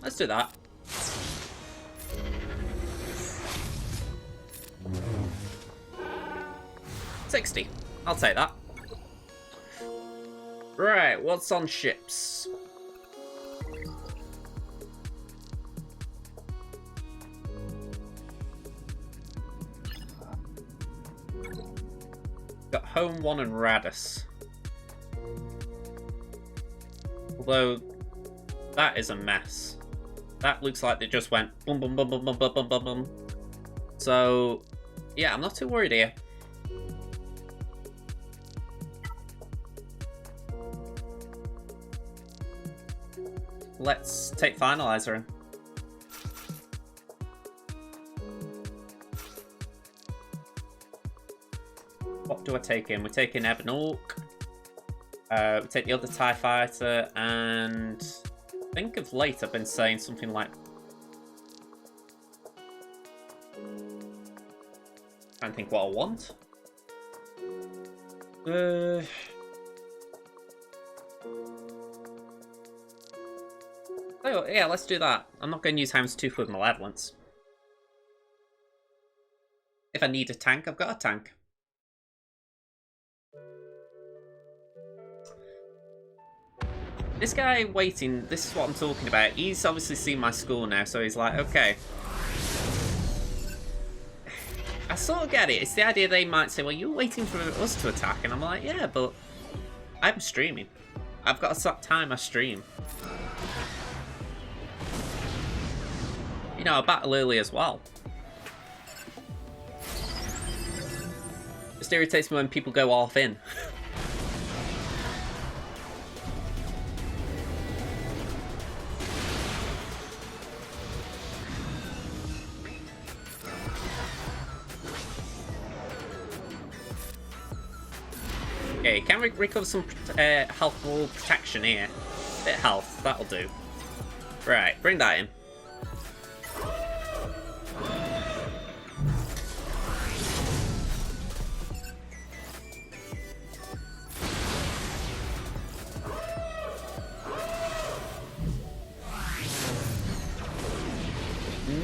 Let's do that. $60. I'll take that. Right, what's on ships? Got Home 1 and Radis. Although, that is a mess. That looks like they just went boom, boom, boom, boom, boom, boom, boom, boom, boom. So, yeah, I'm not too worried here. Let's take Finalizer in. What do I take in? We're taking Ebon Orc. We take the other TIE Fighter, and I think of late I've been saying something like... I think what I want. Oh, yeah, let's do that. I'm not going to use Houndstooth with Malevolence. If I need a tank, I've got a tank. This guy waiting, this is what I'm talking about. He's obviously seen my score now, so he's like, okay. I sort of get it. It's the idea they might say, well, you're waiting for us to attack. And I'm like, yeah, but I'm streaming. I've got a set time I stream. You know, I battle early as well. Just irritates me when people go off in. Okay, can we recover some healthful protection here? Bit of health, that'll do. Right, bring that in.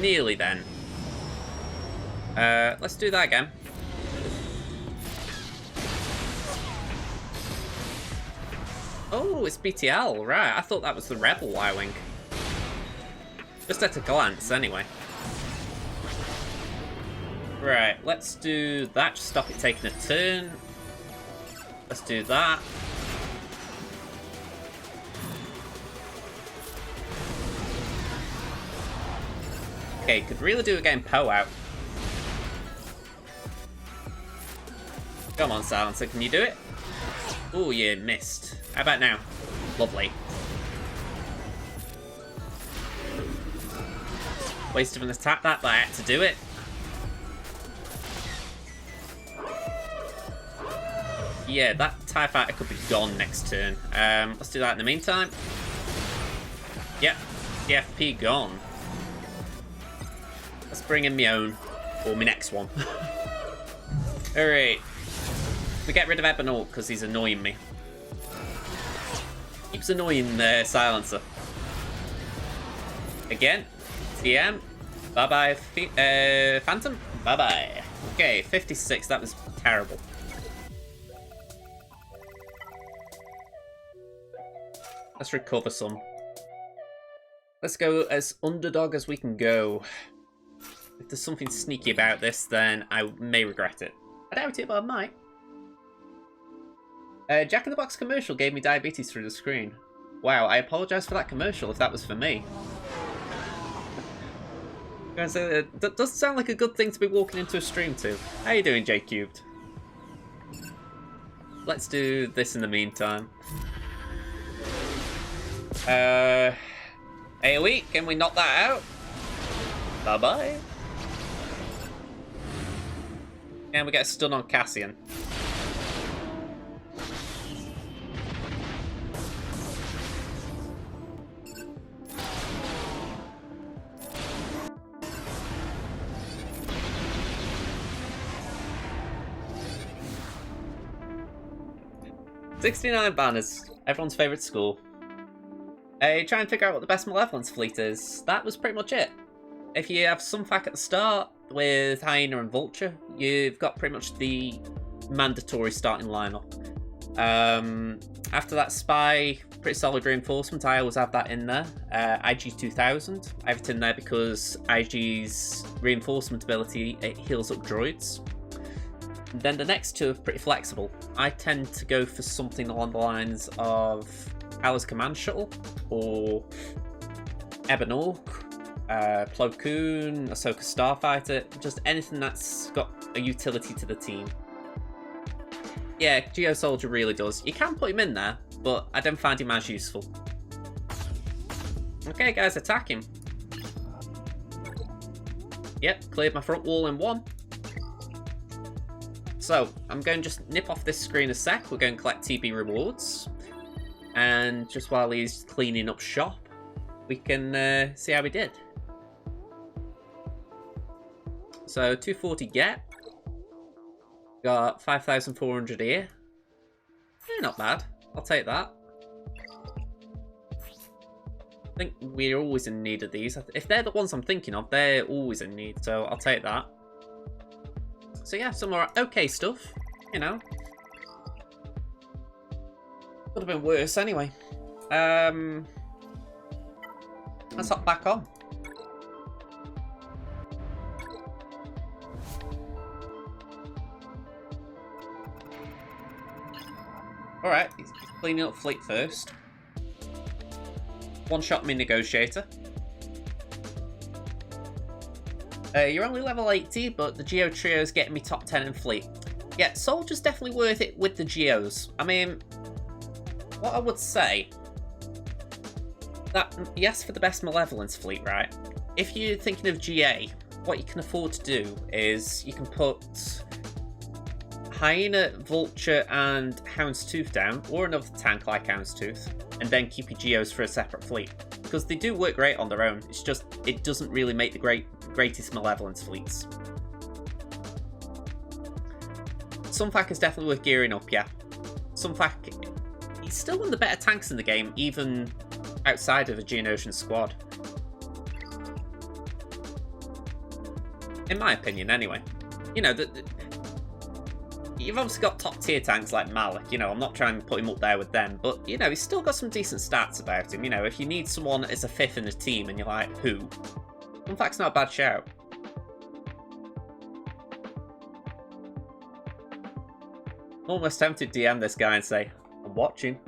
Nearly then. Let's do that again. Oh, it's BTL, right. I thought that was the Rebel Y-Wing. Just at a glance, anyway. Right, let's do that. Just stop it taking a turn. Let's do that. Okay, could really do it getting Poe out. Come on, Silencer, can you do it? Oh, you missed. How about now? Lovely. Waste of an attack that, but I had to do it. yeah, that TIE fighter could be gone next turn. Let's do that in the meantime. Yep, TFP gone. Let's bring in my own, or my next one. Alright. We get rid of Ebonort because he's annoying me. Keeps annoying the silencer. Again, TM. Bye-bye, Phantom. Bye-bye. Okay, 56, that was terrible. Let's recover some. Let's go as underdog as we can go. If there's something sneaky about this, then I may regret it. I doubt it, but I might. Jack in the Box commercial gave me diabetes through the screen. Wow, I apologise for that commercial if that was for me. That doesn't sound like a good thing to be walking into a stream to. How you doing, J Cubed? Let's do this in the meantime. AoE, can we knock that out? Bye-bye. And we get a stun on Cassian. "69 banners, everyone's favourite school. Try and figure out what the best Malevolence fleet is. That was pretty much it. If you have Sunfac at the start with Hyena and Vulture, you've got pretty much the mandatory starting lineup. After that, Spy, pretty solid reinforcement. I always have that in there. IG 2000, I have it in there because IG's reinforcement ability, it heals up droids. And then the next two are pretty flexible. I tend to go for something along the lines of Alice Command Shuttle or Ebonort, Plo Koon, Ahsoka Starfighter, just anything that's got a utility to the team. Yeah, Geo Soldier really does. You can put him in there, but I don't find him as useful. Okay, guys, attack him. Yep, cleared my front wall in one. So, I'm going to just nip off this screen a sec. We're going to collect TB rewards. And just while he's cleaning up shop, we can see how we did. So, 240 get. Got 5,400 here. Yeah, not bad. I'll take that. I think we're always in need of these. If they're the ones I'm thinking of, they're always in need. So, I'll take that. So yeah, some more okay stuff, you know. Could have been worse anyway. Let's hop back on. Alright, he's cleaning up fleet first. One shot me negotiator. You're only level 80, but the Geo Trio's getting me top 10 in fleet. Yeah, Soldier's definitely worth it with the Geos. I mean, what I would say, that yes, for the best Malevolence fleet, right? If you're thinking of GA, what you can afford to do is you can put Hyena, Vulture, and Houndstooth down, or another tank like Houndstooth, and then keep your Geos for a separate fleet. Because they do work great on their own, it's just, it doesn't really make the greatest Malevolence fleets. Sunfac is definitely worth gearing up, yeah. Sunfac, he's still one of the better tanks in the game, even outside of a Geonosian squad. In my opinion, anyway. You know, you've obviously got top tier tanks like Malik, you know, I'm not trying to put him up there with them, but, you know, he's still got some decent stats about him. You know, if you need someone as a fifth in the team and you're like, who? Sunfac's not a bad shout. I'm almost tempted to DM this guy and say, I'm watching.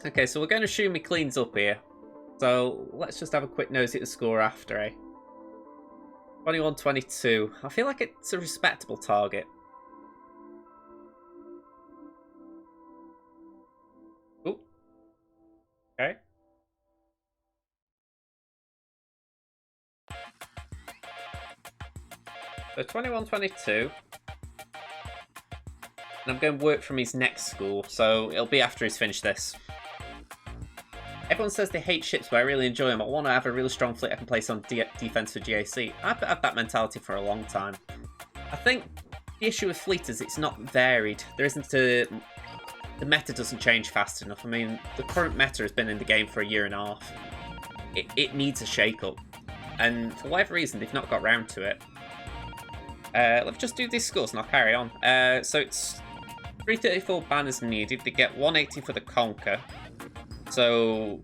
Okay, so we're going to assume he cleans up here. So let's just have a quick nosy at the score after, eh? 21-22. I feel like it's a respectable target. Ooh. Okay. So 21, 22. And I'm going to work from his next school, so it'll be after he's finished this. Everyone says they hate ships, but I really enjoy them. I want to have a really strong fleet I can place on defense for GAC. I've had that mentality for a long time. I think the issue with fleet is it's not varied. There isn't a... The meta doesn't change fast enough. I mean, the current meta has been in the game for a year and a half. It needs a shake-up. And for whatever reason, they've not got round to it. Let's just do these scores and I'll carry on. So it's 334 banners needed. They get 180 for the Conquer. So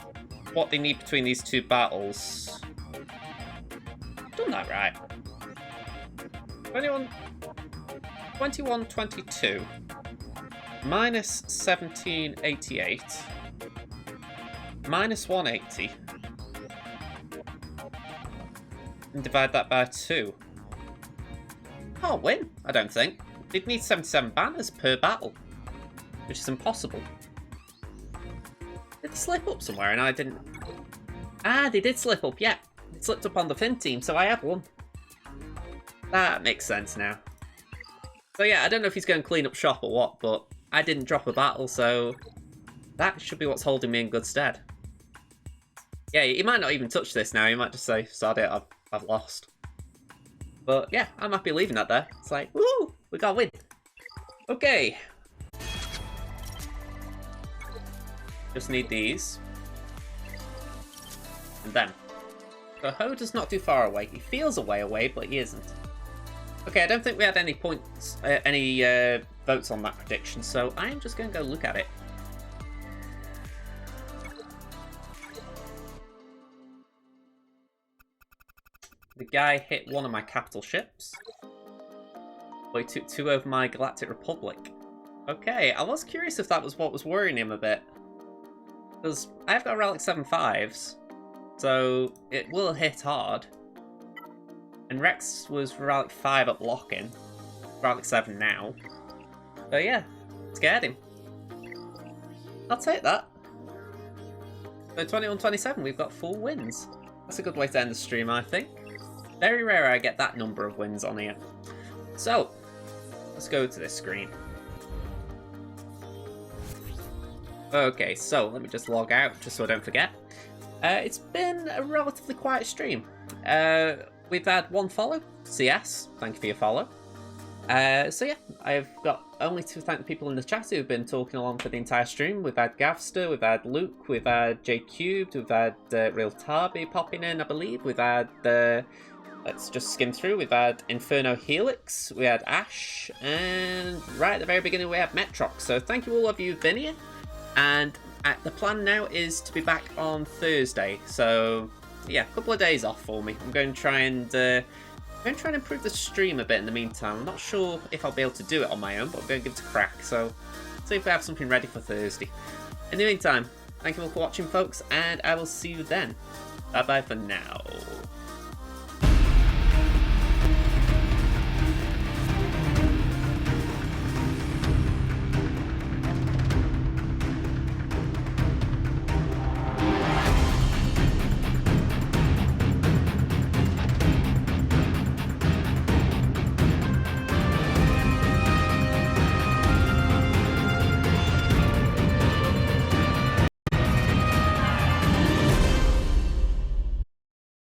what they need between these two battles... Done that right. 21, 22. Minus 1788. Minus 180. And divide that by 2. Can't win, I don't think. They'd need 77 banners per battle, which is impossible. Did they slip up somewhere and I didn't... Ah, they did slip up, yeah. It slipped up on the Finn team, so I have won. That makes sense now. So yeah, I don't know if he's going to clean up shop or what, but I didn't drop a battle, so that should be what's holding me in good stead. Yeah, he might not even touch this now. He might just say, sod it, I've lost. But yeah, I'm happy leaving that there. It's like, woo, we got a win. Okay. Just need these. And then. So Hoda's not too far away. He feels away, but he isn't. Okay, I don't think we had any points, any votes on that prediction, so I am just going to go look at it. The guy hit one of my capital ships. But he took 2 over my Galactic Republic. Okay, I was curious if that was what was worrying him a bit. Because I've got Relic 7.5s, so it will hit hard. And Rex was Relic 5 at lock-in. Relic 7 now. So yeah, scared him. I'll take that. So 21-27, we've got 4 wins. That's a good way to end the stream, I think. Very rare I get that number of wins on here. So, let's go to this screen. Okay, so let me just log out, just so I don't forget. It's been a relatively quiet stream. We've had 1 follow, CS, thank you for your follow. So yeah, I've got only to thank the people in the chat who've been talking along for the entire stream. We've had Gavster, we've had Luke, we've had J Cubed, we've had Real Tarby popping in, I believe. We've had, let's just skim through, we've had Inferno Helix, we had Ash, and right at the very beginning we had Metrox. So thank you all of you who've been here, and the plan now is to be back on Thursday. So yeah, a couple of days off for me. I'm going to try and improve the stream a bit in the meantime. I'm not sure if I'll be able to do it on my own, but I'm going to give it a crack. So, see if we have something ready for Thursday. In the meantime, thank you all for watching, folks, and I will see you then. Bye-bye for now.